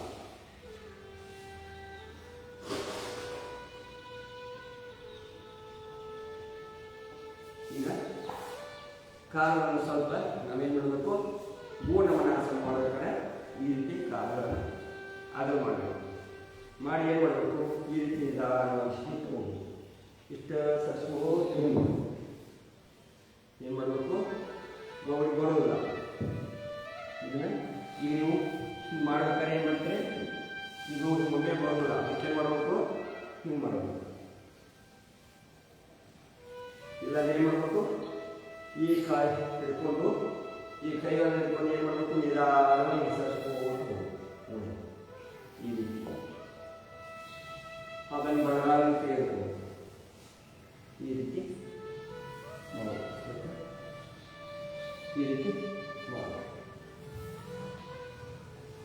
ಈಗ ಕಾಲುಗಳನ್ನು ಸ್ವಲ್ಪ ನಾವೇನು ಮಾಡಬೇಕು, ಗೂಢಮನಾಸನ ಮಾಡಬೇಕಾದ್ರೆ ಈ ರೀತಿ ಕಾಲುಗಳನ್ನು ಅದು ಮಾಡಬೇಕು. ಮಾಡಿ ಏನು ಮಾಡಬೇಕು, ಈ ರೀತಿ ಇಷ್ಟು ಇಷ್ಟ ಸರಿಸ್ಬೋದು. ಏನು ಮಾಡಬೇಕು, ಅವ್ರಿಗೆ ಬರೋದಿಲ್ಲ. ಇದನ್ನು ಈಗ ನೀವು ಹಿಂಗೆ ಮಾಡ್ಬೇಕಾದ್ರೆ ಏನು ಮಾಡ್ತೀರಿ, ಇದು ಮುಂದೆ ಬರೋದಿಲ್ಲ. ಅದಕ್ಕೆ ಮಾಡಬೇಕು, ಹಿಂಗೆ ಮಾಡಬೇಕು. ಇಲ್ಲ ಏನು ಮಾಡಬೇಕು, ಈ ಕಾಯಿ ಹಿಡ್ಕೊಂಡು ಈ ಕೈಗಳನ್ನು ಹಿಡ್ಕೊಂಡು ಏನು ಮಾಡಬೇಕು, ನಿಧಾನವಾಗಿ ಸರಿಸ್ಕೊಂಡು ಈ ರೀತಿ. ಆಮೇಲೆ ಬಲಗಾಲನ್ನು ತೆಗೆದುಕೊಂಡು ಈ ರೀತಿ ಮಾಡಬೇಕು. ಈ ರೀತಿ ಮಾಡಬೇಕು.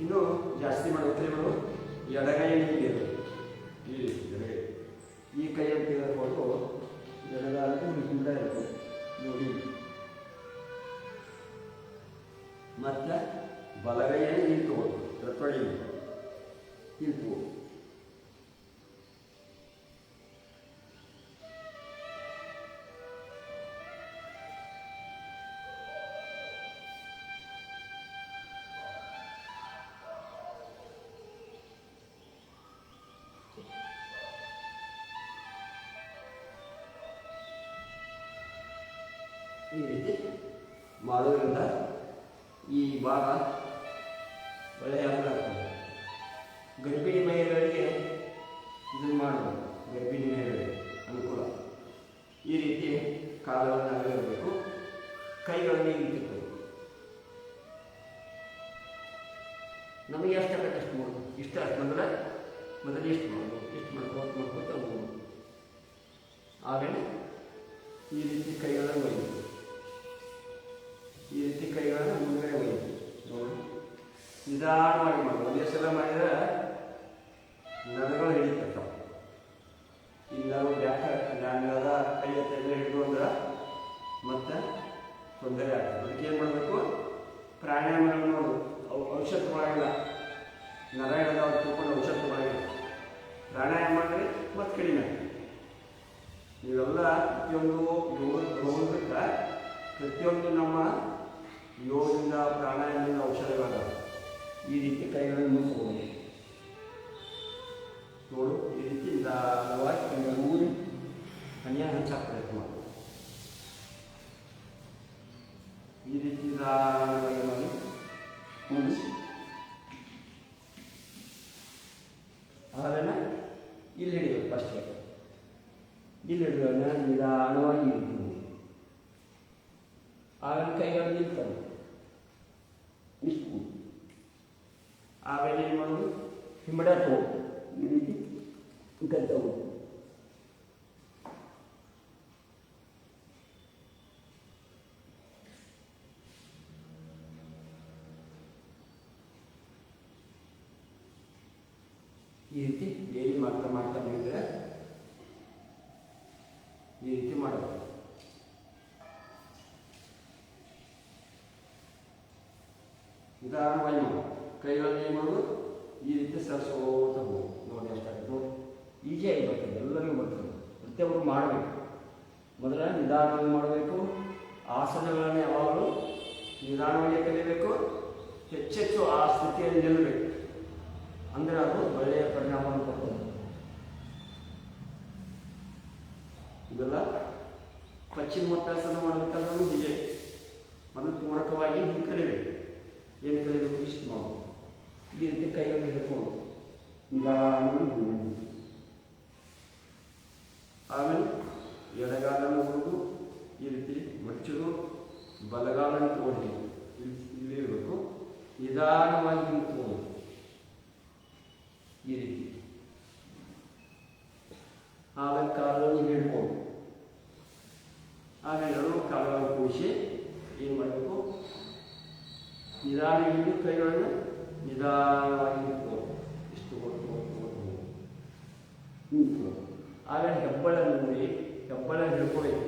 ಇನ್ನು ಜಾಸ್ತಿ ಮಾಡಬೇಕು. ಎಡಗೈಯನ್ನು ತೆಗೆದು ಈ ರೀತಿ ಎಡಗೈ, ಈ ಕೈಯನ್ನು ತೆಗೆದುಕೊಂಡು ಎಡಗಾಲಕ್ಕೆ ಹಿಂದೆ ಇರ್ತದೆ ನೋಡಿ. ಮತ್ತೆ ಬಲಗೈಯನ್ನು ನಿಂತುಕೊಂಡು ತೊಡೆ ನಿಂತು ಈ ರೀತಿ ಮಾಡೋದ್ರಿಂದ ಈ ಭಾಗ ಒಳ್ಳೆಯ ಅನುಕೂಲ ಆಗ್ತದೆ. ಗರ್ಭಿಣಿ ಮಹಿಳೆಯರಿಗೆ ಇದನ್ನು ಮಾಡಬೇಕು, ಗರ್ಭಿಣಿ ಮಹಿಳೆಯರಿಗೆ ಅನುಕೂಲ. ಈ ರೀತಿ ಕಾಲವನ್ನು ಅಲ್ಲಿರಬೇಕು, ಕೈಗಳನ್ನು ಇಟ್ಟಿರ್ಬೇಕು. ನಮಗೆ ಎಷ್ಟು ಬೇಕು ಅಷ್ಟು ಮಾಡೋದು, ಇಷ್ಟ ಅಷ್ಟು ಮೊದಲು ಇಷ್ಟು ಮಾಡೋದು, ಇಷ್ಟು ಮಾಡ್ಕೋತ ಹೋಗೋದು. ಆಮೇಲೆ ಈ ರೀತಿ ಕೈಗಳನ್ನು ಒಯ್ಯಬೇಕು, ಈ ರೀತಿ ಕೈಗಳನ್ನು ಮುಂದೆ ಒಯ್ಯಬೇಕು ನೋಡಿ. ನಿಧಾನವಾಗಿ ಮಾಡೋದು. ಒಂದೇ ಸಲ ಮಾಡಿದರೆ ನರಗಳು ಹಿಡಿತಿರ್ತಾವೆ. ಈಗ ನಾವು ನರದ ಕೈ ಎಲ್ಲ ಹಿಡಿದು ಅಂದ್ರೆ ಮತ್ತೆ ತೊಂದರೆ ಆಗ್ತದೆ. ಅದಕ್ಕೆ ಏನು ಮಾಡಬೇಕು, ಪ್ರಾಣಾಯಾಮಗಳು ನೋಡು. ಅವು ಔಷಧ ತಗೊಳ್ಳೋಂಗಿಲ್ಲ, ನರ ಹಿಡಿದ ಅವ್ರು ತಿಳ್ಕೊಂಡು ಔಷಧ ತಗೊಳ್ಳೋಂಗಿಲ್ಲ. ಪ್ರಾಣಾಯಾಮ ಮಾಡಿದ್ರೆ ಮತ್ತೆ ಕಡಿಮೆ. ಇವೆಲ್ಲ ಪ್ರತಿಯೊಂದು ನಮ್ಮ ಯೋಗದಿಂದ ಪ್ರಾಣಾಯಾಮದಿಂದ ಔಷಧಗಳಾದ ಈ ರೀತಿ ಕೈಗಳನ್ನು ಮುಗಿಸ್ಬೋದು ನೋಡು. ಈ ರೀತಿ ನಿಧಾನವಾಗಿ ಕೈಗಳನ್ನು ಊರಿ ಹನಿಯ ಹಂಚಾಕ ಪ್ರಯತ್ನ ಮಾಡೋದು. ಈ ರೀತಿ ನಿಧಾನವಾಗಿ ಮಾಡಿ ಮುಗಿಸಿ ಆಮೇಲೆ ಇಲ್ಲಿ ಹಿಡಿಬೇಕು. ಫಸ್ಟಿಗೆ ಇಲ್ಲಿ ಹಿಡಿಯೋಣ, ನಿಧಾನವಾಗಿ ಇರ್ತೀವಿ. ಆಮೇಲೆ ಕೈಗಳು ನಿಲ್ತವೆ ಇಷ್ಟು. ಆಮೇಲೆ ಏನು ಮಾಡೋದು, ಹಿಂಬಡ ತಗೋ ಈ ರೀತಿ ಗದ್ದವು ಈ ರೀತಿ ಡೈಲಿ ಮಾಡ್ತಾ ಮಾಡ್ತಾ ಬಂದರೆ ಈ ರೀತಿ ಮಾಡಬೇಕು. ನಿಧಾನವಾಗಿ ಮಾಡೋದು. ಕೈಗಳಲ್ಲಿ ಏನು ಮಾಡೋದು, ಈ ರೀತಿ ಸರಿಸೋತ ಹೋಗೋದು. ನೋಡಿ ಅಷ್ಟಾಗುತ್ತೆ. ನೋಡಿ ಈಜಿಯಾಗಿ ಬರ್ತದೆ, ಎಲ್ಲರಿಗೂ ಬರ್ತದೆ. ಪ್ರತಿಯೊಬ್ಬರು ಮಾಡಬೇಕು. ಮೊದಲ ನಿಧಾನವಾಗಿ ಮಾಡಬೇಕು. ಆಸನಗಳನ್ನು ಯಾವಾಗಲೂ ನಿಧಾನವಾಗಿ ಕಲಿಯಬೇಕು. ಹೆಚ್ಚೆಚ್ಚು ಆ ಸ್ಥಿತಿಯಲ್ಲಿ ನಿಲ್ಲಬೇಕು. ಅಂದರೆ ಅದು ಒಳ್ಳೆಯ ಪರಿಣಾಮವನ್ನು ಕೊಡ್ತದೆ. ಇದೆಲ್ಲ ಪಶ್ಚಿಮೋತ್ತಾಸನ ಮಾಡಬೇಕಾದ್ರೂ ಹೀಗೆ ಮೊದಲು ಪೂರಕವಾಗಿ ಹೀಗೆ ಕಲಿಬೇಕು. ಏನು ಕಲಿಬೇಕು, ಇಷ್ಟು ಮಾಡೋದು. ಈ ರೀತಿ ಕೈಯಲ್ಲಿ ಹಿಡ್ಕೊಂಡು ನಿಧಾನವಾಗಿ ಆಮೇಲೆ ಎಡಗಾಲನ್ನು ಹೊಡೆದು ಈ ರೀತಿ ಮಚ್ಚುದು, ಬಲಗಾಲನ್ನು ತಗೊಂಡು ಇಲ್ಲಿ ಇರಬೇಕು. ನಿಧಾನವಾಗಿ ನಿಂತ್ಕೊಂಡು ಈ ರೀತಿ ಆಮೇಲೆ ಕಾಲನ್ನು ಹಿಡ್ಕೊಂಡು ಆಮೇಲೆ ಎರಡು ಕಾಲಗಳನ್ನು ಕೂಡಿಸಿ ಏನು ಮಾಡಬೇಕು, ನಿಧಾನ ಹಿಡಿದು ಕೈಗಳನ್ನು ನಿಧಾನವಾಗಿ ನಿಂತ್ಕೊಂಡು ಇಷ್ಟು ಹೊತ್ತು ನಿಂತ್ಕೊಂಡು ಆಮೇಲೆ ಹೆಬ್ಬಳ ನೋಡಿ ಹೆಬ್ಬಳ ಹಿಡ್ಕೊಬೇಕು.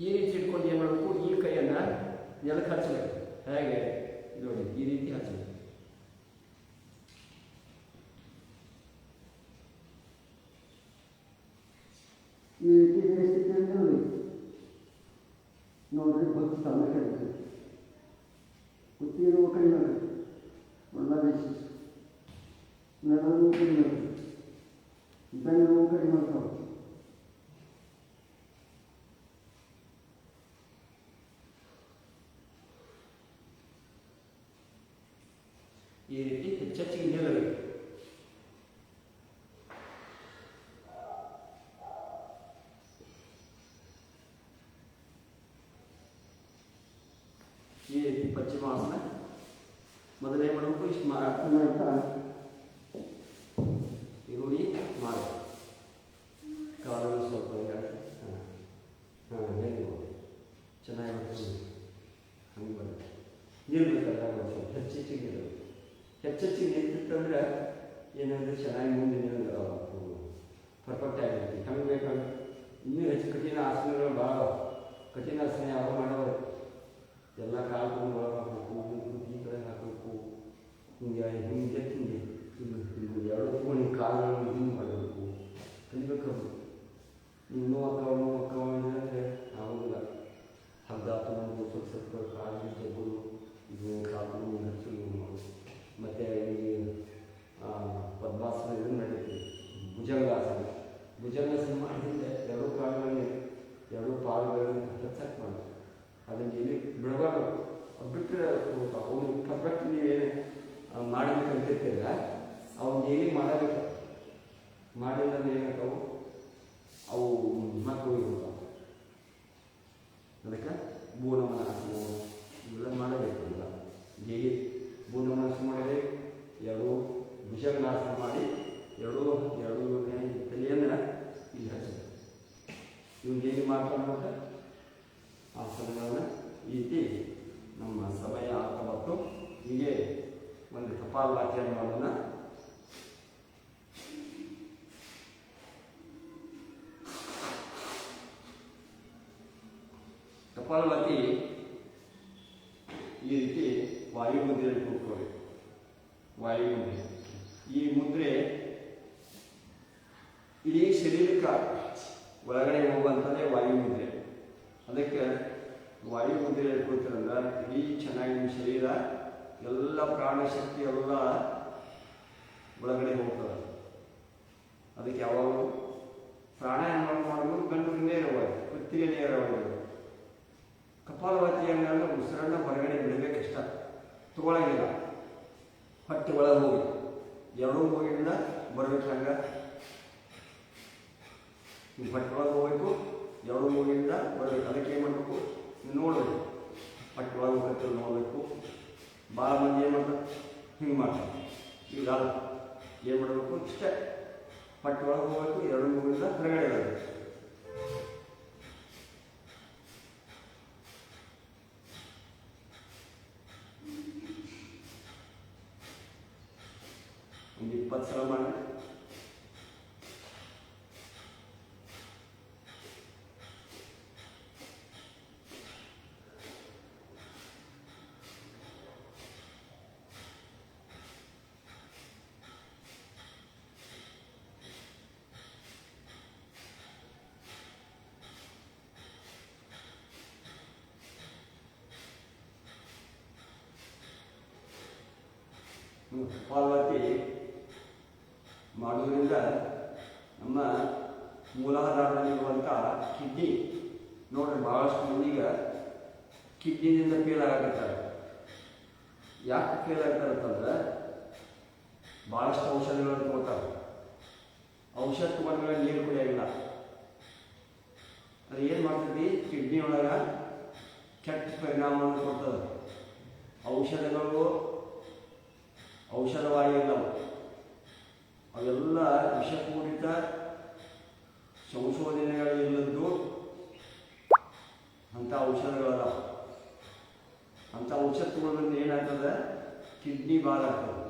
ಈ ರೀತಿ ಹಿಡ್ಕೊಂಡು ಏನು ಮಾಡಬೇಕು, ಈ ಕೈಯನ್ನು ನೆಲಕ್ಕೆ ಹಚ್ಚಬೇಕು. ಹೇಗೆ ನೋಡಿ, ಈ ರೀತಿ ಹಚ್ಚಬೇಕು. ಈ ರೀತಿ ಸ್ಥಿತಿಯಲ್ಲಿ ನೋಡ್ರಿ, ಭಕ್ತಿ ತಮ್ಮ ಕಡೆ ಕುತ್ತಿರುವ ಕಡಿಮೆ ಒಳ್ಳೆ ನೆಲವೂ ಕಡಿಮೆ, ಬೆನ್ನೂ ಕಡಿಮೆ ಆಗ್ತಾವೆ. ಈ ರೀತಿ ಹೆಚ್ಚೆಚ್ಚಿಗೆ ನಿಲ್ಲಬೇಕು. ಈ ರೀತಿ ಪಶ್ಚಿಮಾಸನ ಮೊದಲೇ ಮಾಡಬೇಕು. ಇಷ್ಟು ಮಾಡ್ತಾ ಈರುಳ್ಳಿ ಮಾಡಿ ಕಾಲನ್ನು ಸ್ವಲ್ಪ ಹೇಗೆ ಚೆನ್ನಾಗಿ ಮಾಡ್ಕೊಂಡು ಹಂಗೆ ಬರುತ್ತೆ. ನಿಲ್ಬೇಕಲ್ಲ ಸ್ವಲ್ಪ ಹೆಚ್ಚೆಚ್ಚಿಗೆ ನಿಲ್ಲಬೇಕು. ಹೆಚ್ಚೆಚ್ಚಿಗೆ ನಿಂತಿತ್ತಂದ್ರೆ ಏನಂದರೆ ಚೆನ್ನಾಗಿ ಮುಂದೆ ಪರ್ಫೆಕ್ಟ್ ಆಗಿರುತ್ತೆ. ಹಂಗೆ ಬೇಕಾದ್ರೆ ಇನ್ನೂ ಹೆಚ್ಚು ಕಠಿಣ ಆಸನಗಳು ಭಾಳ ಕಠಿಣ ಆಸನ ಯಾವ ಮಾಡೋದು, ಎಲ್ಲ ಕಾಲ್ಕೊಂಡು ಒಳಗೆ ಹಾಕಬೇಕು, ಈ ಕಡೆ ಹಾಕಬೇಕು, ಹಿಂಗೆ ಹಿಂಗೆ ಹಿಂಗೆ ಹಿಂಗೆ ಎರಡು ತಗೊಂಡು ಕಾಲನ್ನು ಹಿಂಗೆ ಮಾಡಬೇಕು. ಕಲಿಬೇಕಾದ್ರು ಇನ್ನೂ ಅಕ್ಕವ ಅಂದರೆ ಆಗೋದಿಲ್ಲ. ಹಗ್ಗಾತು ನಮ್ಮದು ಸ್ವಲ್ಪ ಸ್ವಲ್ಪ ಕಾಲಿನ ತೆಗೆದು ಇದು ಕಾಲನ್ನು ಹಚ್ಚಲು ಮಾಡೋದು. ಮತ್ತು ಈ ಪದ್ಮಾಸನ ಇದನ್ನು ನಡೀತೀವಿ, ಭುಜಂಗಾಸನ. ಭುಜಂಗಾಸನ ಮಾಡಿದ್ರೆ ಎರಡು ಕಾಲುಗಳಲ್ಲಿ ಎರಡು ಪಾಲುಗಳನ್ನು ಹಚ್ಚಕ್ಕೆ ಮಾಡೋದು. ಅದನ್ನು ಎಲ್ಲಿ ಬಿಡಬಾರ್ದು. ಬಿಟ್ಟರೆ ಅವನು ಪರ್ಫೆಕ್ಟ್ ನೀವೇನು ಮಾಡಬೇಕಂತಿರ್ತೀರ, ಅವ್ನು ಡೈಲಿ ಮಾಡಬೇಕು. ಮಾಡಿದ್ರೆ ಏನಾಗ್ತಾವು, ಅವು ಮಕ್ಕಳು ಹೋಗ್ತಾವೆ. ಅದಕ್ಕೆ ಭೂನಮನಾಸನ ಇವೆಲ್ಲ ಮಾಡಬೇಕು. ಇಲ್ಲ ಡೈಲಿ ಭೂನಮನಾಸನ ಮಾಡಬೇಕು. ಎರಡು ಭುಜಂಗಾಸನ ಮಾಡಿ ಎರಡು ತಲೆಯನ್ನು ಇಲ್ಲಿ ಹಚ್ಚಬೇಕು. ಇವ್ನು ಹೇಗೆ ಮಾಡ್ಕೊಂಡು ಆಸನಗಳನ್ನು ಈ ರೀತಿ ನಮ್ಮ ಸಮಯ ಆಗ್ತಾ ಬಂತು. ಹೀಗೆ ಒಂದು ಕಪಾಲಭಾತಿಯನ್ನು ಮಾಡೋಣ. ಕಪಾಲಭಾತಿ ಈ ರೀತಿ ವಾಯುಮುದ್ರೆಯಲ್ಲಿ ಕೂತ್ಕೋಬೇಕು. ವಾಯುಮುದ್ರೆ ಈ ಮುದ್ರೆ ಇಡೀ ಶರೀರಕ್ಕೆ ಒಳಗಡೆ ಹೋಗುವಂಥದ್ದೇ ವಾಯುಮುದ್ರೆ. ಅದಕ್ಕೆ ವಾಯುಮುದ್ರೆಯಲ್ಲಿ ಕೂತ್ರಂದ್ರೆ ಇಡೀ ಚೆನ್ನಾಗಿ ನಿಮ್ಮ ಶರೀರ ಎಲ್ಲ ಪ್ರಾಣಶಕ್ತಿ ಎಲ್ಲ ಒಳಗಡೆ ಹೋಗ್ತದೆ. ಅದಕ್ಕೆ ಯಾವಾಗಲೂ ಪ್ರಾಣಾಯಾಮ ಮಾಡೋದು ಗಂಟು ನೇರವಾಗಿ, ಕುತ್ತಿಗೆ ನೇರವಾಗಿ. ಕಪಾಲಭಾತಿಯನ್ನು ಉಸಿರನ್ನು ಹೊರಗಡೆ ಬಿಡಬೇಕಷ್ಟ, ತಗೊಳಗಿಲ್ಲ. ಹೊಟ್ಟೆ ಒಳಗೆ ಹೋಗಿ ಎರಡೂ ಮೂಗಿಂದ ಬರಬೇಕು. ಹಂಗೆ ಹೊಟ್ಟೆ ಒಳಗೆ ಹೋಗ್ಬೇಕು, ಎರಡೂ ಮೂಗಿಂದ ಬರಬೇಕು. ಅದಕ್ಕೆ ಏನು ಮಾಡಬೇಕು, ನೋಡಬೇಕು. ಹೊಟ್ಟೆ ಒಳಗೆ ಹೋಗ್ಬೇಕು, ನೋಡಬೇಕು. ಭಾಳ ಮಂದಿ ಏನು ಮಾಡ್ತಾರೆ, ಹಿಂಗೆ ಮಾಡ್ತಾರೆ. ಈಗ ಏನು ಮಾಡಬೇಕು, ಇಷ್ಟೇ ಹೊಟ್ಟೆ ಒಳಗೆ ಹೋಗ್ಬೇಕು, ಎರಡು ಮೂಗಿಂದ ಹೊರಗಡೆ ಬರಬೇಕು. ಒಂದು 20 ಸಲ ಮಾಡಿ. ಕಪಾಲಭಾತಿ ಮಾಡುವುದರಿಂದ ನಮ್ಮ ಮೂಲಾಧಾರದಲ್ಲಿರುವಂಥ ಕಿಡ್ನಿ ನೋಡ್ರಿ ಭಾಳಷ್ಟು ಮಂದಿಗೆ ಕಿಡ್ನಿಯಿಂದ ಫೇಲ್ ಆಗತ್ತಾರೆ. ಯಾಕೆ ಫೇಲ್ ಆಗ್ತಾರೆ ಅಂತಂದ್ರೆ ಭಾಳಷ್ಟು ಔಷಧಿಗಳನ್ನು ತಗೋತಾರೆ. ಔಷಧ ತಗೊಂಡ್ರೆ ನೀರು ಕುಡಿಯೋಂಗಿಲ್ಲ. ಅದು ಏನು ಮಾಡ್ತೈತಿ, ಕಿಡ್ನಿ ಒಳಗೆ ಕೆಟ್ಟ ಪರಿಣಾಮವನ್ನು ಕೊಡ್ತದೆ. ಔಷಧಗಳು ಔಷಧವಾಯು ಇಲ್ಲವು, ಅವೆಲ್ಲ ವಿಷಪೂರಿತ ಸಂಶೋಧನೆಗಳಿಲ್ಲದ್ದು ಅಂಥ ಔಷಧಗಳಲ್ಲ. ಅಂಥ ಔಷಧ ತಗೊಳ್ಳೋದ್ರಿಂದ ಏನಾಗ್ತದೆ, ಕಿಡ್ನಿ ಭಾಳ ಆಗ್ತದೆ.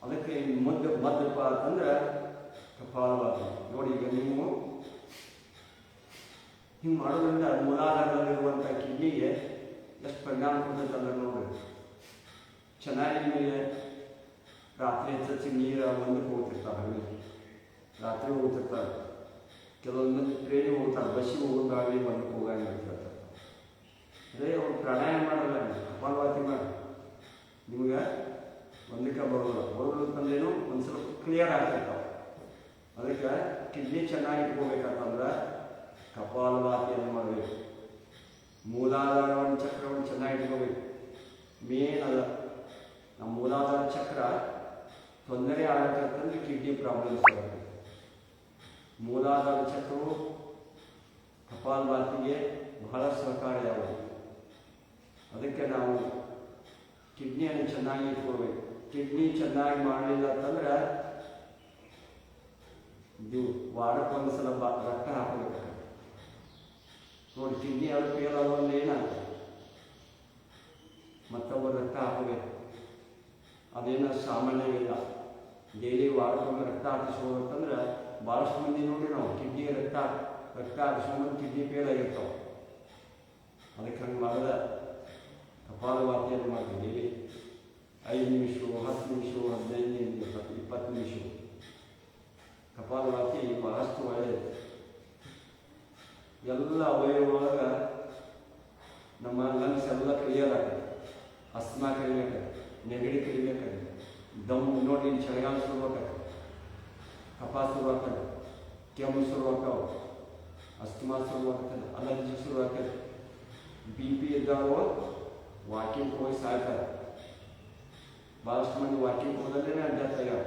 ಅದಕ್ಕೆ ಮದ್ದಪ್ಪ ಅಂತಂದ್ರೆ ಕಪಾಲಭಾತಿ. ನೋಡಿ, ಈಗ ನೀವು ಹಿಂಗೆ ಮಾಡೋದ್ರಿಂದ ಮೂಲಾಧಾರದಲ್ಲಿರುವಂಥ ಕಿಡ್ನಿಗೆ ಎಷ್ಟು ಪರಿಣಾಮ ಕೊಡ್ತೈತೆ ಅಂದ್ರೆ ನೋಡ್ರಿ. ಚೆನ್ನಾಗಿ ನಿಮಗೆ ರಾತ್ರಿ ಹೆಚ್ಚು ನೀರು ಮುಂದಕ್ಕೆ ಹೋಗ್ತಿರ್ತಾರೆ, ಹಂಗೆ ರಾತ್ರಿ ಹೋಗ್ತಿರ್ತಾರೆ. ಕೆಲವೊಂದು ಟ್ರೈನಿಗೆ ಹೋಗ್ತಾರೆ, ಬಸ್ಸಿಗೆ ಹೋಗೋದಾಗಲಿ ಮುಂದಕ್ಕೆ ಹೋಗಂಗೆ ಇರ್ತಾರೆ. ಅದೇ ಅವ್ರು ಪ್ರಾಣಾಯಾಮ ಮಾಡಲ್ಲ, ಕಪಾಲಭಾತಿ ಮಾಡಿ ನಿಮ್ಗೆ ಒಂದಕ್ಕೆ ಬರೋದು ಅಂತಂದೇನು ಒಂದು ಸ್ವಲ್ಪ ಕ್ಲಿಯರ್ ಆಗ್ತಿರ್ತಾವೆ. ಅದಕ್ಕೆ ಕಿಡ್ನಿ ಚೆನ್ನಾಗಿ ಇಟ್ಕೋಬೇಕಂತಂದ್ರೆ ಕಪಾಲಭಾತಿಯನ್ನು ಮಾಡಬೇಕು. ಮೂಲಾಧಾರವನ್ನು ಚಕ್ರವನ್ನು ಚೆನ್ನಾಗಿ ಇಟ್ಕೋಬೇಕು. ಮೇನ್ ಅದ ನಮ್ಮ ಮೂಲಾಧಾರ ಚಕ್ರ ತೊಂದರೆ ಆಗತ್ತಂದ್ರೆ ಕಿಡ್ನಿ ಪ್ರಾಬ್ಲಮ್ಸ್ ಆಗುತ್ತೆ. ಮೂಲಾಧಾರ ಚಕ್ರವು ಕಪಾಲಭಾತಿಗೆ ಬಹಳ ಸಹಕಾರಿಯಾಗುತ್ತೆ. ಅದಕ್ಕೆ ನಾವು ಕಿಡ್ನಿಯನ್ನು ಚೆನ್ನಾಗಿ ಇಟ್ಕೊಳ್ಬೇಕು. ಕಿಡ್ನಿ ಚೆನ್ನಾಗಿ ಮಾಡಲಿಲ್ಲ ಅಂತಂದ್ರೆ ಇದು ವಾರಕ್ಕೊಂದು ಸಲ ರಕ್ತ ಹಾಕಬೇಕು. ನೋಡಿ, ಕಿಡ್ನಿ ಅದು ಫೇಲ್ ಆಗೋದು ಏನಾಗ್ತದೆ, ಮತ್ತೊಬ್ಬರು ರಕ್ತ ಹಾಕಬೇಕು. ಅದೇನೋ ಸಾಮಾನ್ಯವಿಲ್ಲ. ಡೈಲಿ ವಾರಕ್ಕೊಮ್ಮೆ ರಕ್ತ ಹಾಕಿಸ್ಕೋಬೇಕಂದ್ರೆ ಭಾಳಷ್ಟು ಮಂದಿ ನೋಡಿ ನಾವು ಕಿಡ್ನಿ ರಕ್ತ ಹಾಕಿಸ್ಕೊಂಡು ಕಿಡ್ನಿ ಫೇಲ್ ಆಗಿರ್ತಾವೆ. ಅದಕ್ಕೆ ಹಂಗೆ ಮಾಡದ ಕಪಾಲಭಾತಿಯನ್ನು ಮಾಡ್ತೀವಿ. ಡೈಲಿ 5 ನಿಮಿಷ, 10 ನಿಮಿಷ, 15 ನಿಮಿಷ, 20 ನಿಮಿಷ ಕಪಾಲಭಾತಿ ಬಹಳಷ್ಟು ಒಳ್ಳೆಯದು. ಎಲ್ಲ ಅವಯವೊಳಗೆ ನಮ್ಮ ಲಂಗ್ಸ್ ಎಲ್ಲ ಕ್ಲಿಯರ್ ಆಗ್ತದೆ. ಅಸ್ತಮಾ ಕಡಿಮೆ ಆಗ್ತದೆ, ನೆಗಡಿ ಕಡಿಮೆ ಆಗ್ತದೆ, ದಮ್ ನೋಡಿ ಚಳಿಗಾಲ ಶುರುವಾಗ್ತದೆ, ಕಫ ಶುರುವಾಗ್ತದೆ, ಕೆಮ್ಮು ಶುರುವಾಗ್ತಾವೆ, ಅಸ್ತಮಾ ಶುರುವಾಗ್ತದೆ, ಅಲರ್ಜಿ ಶುರುವಾಗ್ತದೆ. BP ಇದ್ದವರು ವಾಕಿಂಗ್ ಹೋಗಿ ಸಾಯ್ತಾರೆ. ಭಾಳಷ್ಟು ಮಂದಿ ವಾಕಿಂಗ್ ಹೋದಲ್ಲೇ ಡೆತ್ ಆಗ್ಯಾವ.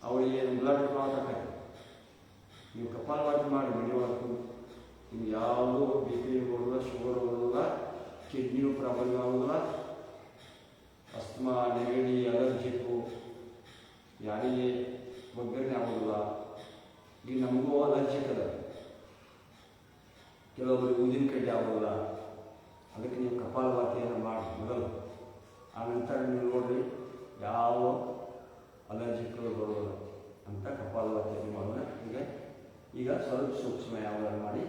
ಅವರಿಗೆ ಬ್ಲಡ್ ಕ್ಲಾಟ್ ಆಗ್ತದೆ. ನೀವು ಕಪಾಲಭಾತಿ ಮಾಡಿ ಮನೆಯೊಳಗೆ ನಿಮ್ಗೆ ಯಾವುದೂ BP ಬರೋದಿಲ್ಲ, ಶುಗರ್ ಬರೋದಿಲ್ಲ, ಕಿಡ್ನಿಯೂ ಪ್ರಾಬ್ಲಮ್ ಆಗೋದಿಲ್ಲ, ಅಸ್ತಮಾ, ನೆಗಡಿ, ಅಲರ್ಜಿಕು ಯಾರಿಗೆ ಒಗ್ಗರಣೆ ಆಗೋದಿಲ್ಲ. ಈಗ ನಮಗೂ ಅಲರ್ಜಿಕ್ ಅದ, ಕೆಲವೊಬ್ಬರು ಊದಿನ ಕಡ್ಡಿ ಆಗೋದಿಲ್ಲ. ಅದಕ್ಕೆ ನೀವು ಕಪಾಲಭಾತಿಯನ್ನು ಮಾಡಿ ಮೊದಲು, ಆನಂತರ ನೀವು ನೋಡಿರಿ ಯಾವ ಅಲರ್ಜಿಕ್ಗಳು ಬರೋದಿಲ್ಲ ಅಂತ ಕಪಾಲಭಾತಿಯನ್ನು ಮಾಡೋಣ. ಈಗ ಸ್ವಲ್ಪ ಸೂಕ್ಷ್ಮ ಯಾವ್ದಾರು ಮಾಡಿ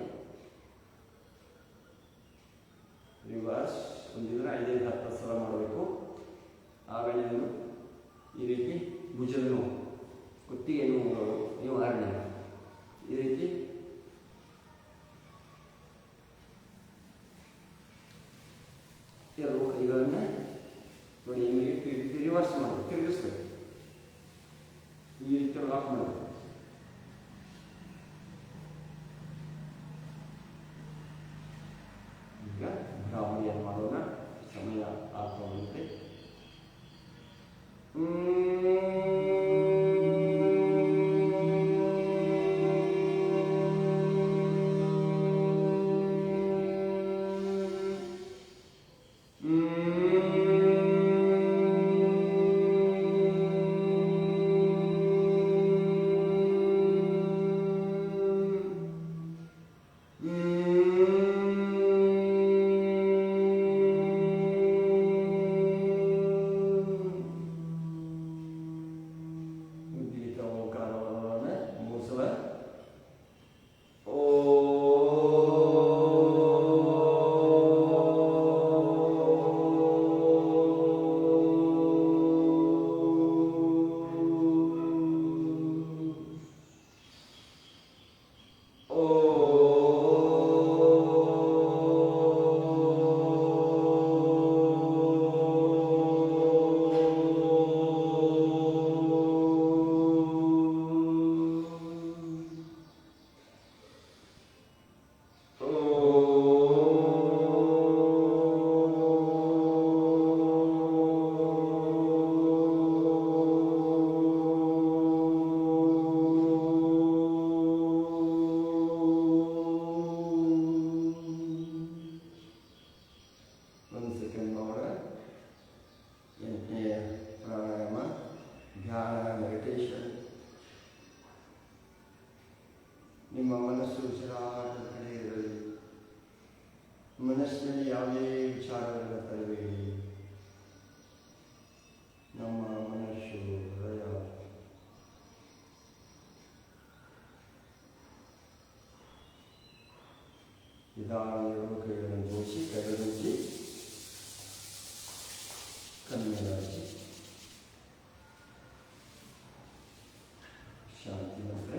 ರಿವರ್ಸ್ ಒಂದಿದ್ರೆ 5-10 ಸಲ ಮಾಡಬೇಕು. ಆಮೇಲೆ ಈ ರೀತಿ ಭುಜದ ನೋವು, ಕುತ್ತಿಗೆ ನೋವುಗಳು, ನೀವು ಹರಣ ಈ ರೀತಿ ಕೆಲವು ಕೈಗಳನ್ನು ನೋಡಿ ಈ ರೀತಿ ರಿವರ್ಸ್ ಮಾಡಿ ತಿರುಗಿಸ್ಬೇಕು. ಈ ರೀತಿ ಲಾಕ್ ಮಾಡಬೇಕು. ಈಗ ಭ್ರಾಮರಿಯನ್ನು ಮಾಡೋಣ. ಸಮಯ ಆಗ್ತಾ ನಿಧಾನ ಕೈಗಳನ್ನು ಜೋಡಿಸಿ ಕೈಗಳಂಚಿ ಕಣ್ಣುಗಳಾಚಿ ಶಾಂತಿ ಮಂತ್ರ.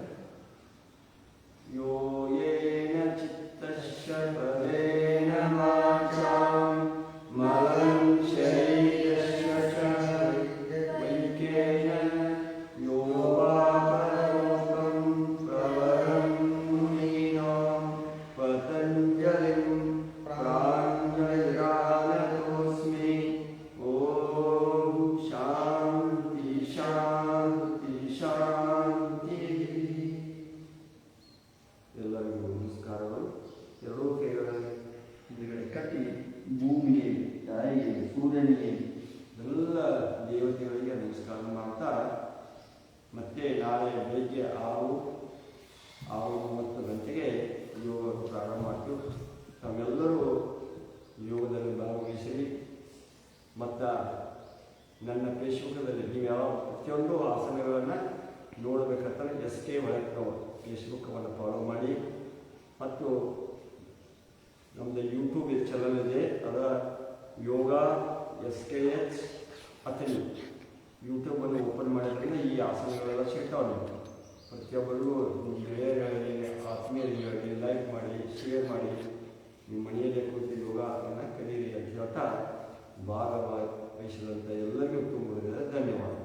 ಯೋ ಯೇನ ಚಿತ್ತಸ್ಯ ಪರೇಣ ವಾಚಾಂ ಮಲಂ ಶರೀರಸ್ಯ ಚ ವೈಕೇನ ಯೋ ವಾ ಪರಲೋಕಂ ಪ್ರವರಂ ಮುನೀನೋ ಪತಂಜಲಿಂ ಪ್ರಾಂಜಲಿರಾನತೋಸ್ಮಿ. ಓಂ ಶಾಂತಿ ಶಾಂತಿ ಶಾಂತಿ. ಎಲ್ಲರಿಗೂ ನಮಸ್ಕಾರಗಳು. ಎರಡೂ ಕೈಗಳನ್ನು ಹಿಂದುಗಡೆ ಕಟ್ಟಿ ಭೂಮಿಗೆ, ತಾಯಿಗೆ, ಸೂರ್ಯನಿಗೆ, ಎಲ್ಲ ದೇವತೆಗಳಿಗೆ ನಮಸ್ಕಾರ ಮಾಡ್ತಾ ಮತ್ತೆ ನಾಳೆ ಬೆಳಗ್ಗೆ 6:30 ಗಂಟೆಗೆ ಯೋಗ ಪ್ರಾರಂಭ ಮಾಡ್ತೀವಿ. ತಾವೆಲ್ಲರೂ ಯೋಗದಲ್ಲಿ ಭಾಗವಹಿಸಿರಿ. ಮತ್ತು ನನ್ನ ಫೇಸ್ಬುಕ್ಕದಲ್ಲಿ ನೀವು ಯಾವ ಪ್ರತಿಯೊಂದು ಆಸನಗಳನ್ನು ನೋಡಬೇಕಂತ SK ವೈಷ್ಣವ್ ಫೇಸ್ಬುಕ್ಕನ್ನು ಫಾಲೋ ಮಾಡಿ. ಮತ್ತು ನಮ್ಮದು ಯೂಟ್ಯೂಬ್ ಚಾನಲ್ ಇದೆ, ಅದರ ಯೋಗ SKH ಅಥಣಿ ಯೂಟ್ಯೂಬನ್ನು ಓಪನ್ ಮಾಡಿದ್ರಿಂದ ಈ ಆಸನಗಳೆಲ್ಲ ಸಿಗ್ತಾವೆ. ನೀವು ಪ್ರತಿಯೊಬ್ಬರು ನಿಮ್ಮ ಗೆಳೆಯರಿಗೆ, ಆತ್ಮೀಯರಿಗೆ ಲೈಕ್ ಮಾಡಿ, ಶೇರ್ ಮಾಡಿ, ನಿಮ್ಮ ಮನೆಯಲ್ಲೇ ಕುರಿತು ಯೋಗವನ್ನು ಕಲೀರಿ ಅಂತ ಹೇಳ್ತಾ ಭಾಗವಹಿಸಿದಂಥ ಎಲ್ಲರಿಗೂ ತುಂಬ ಧನ್ಯವಾದ.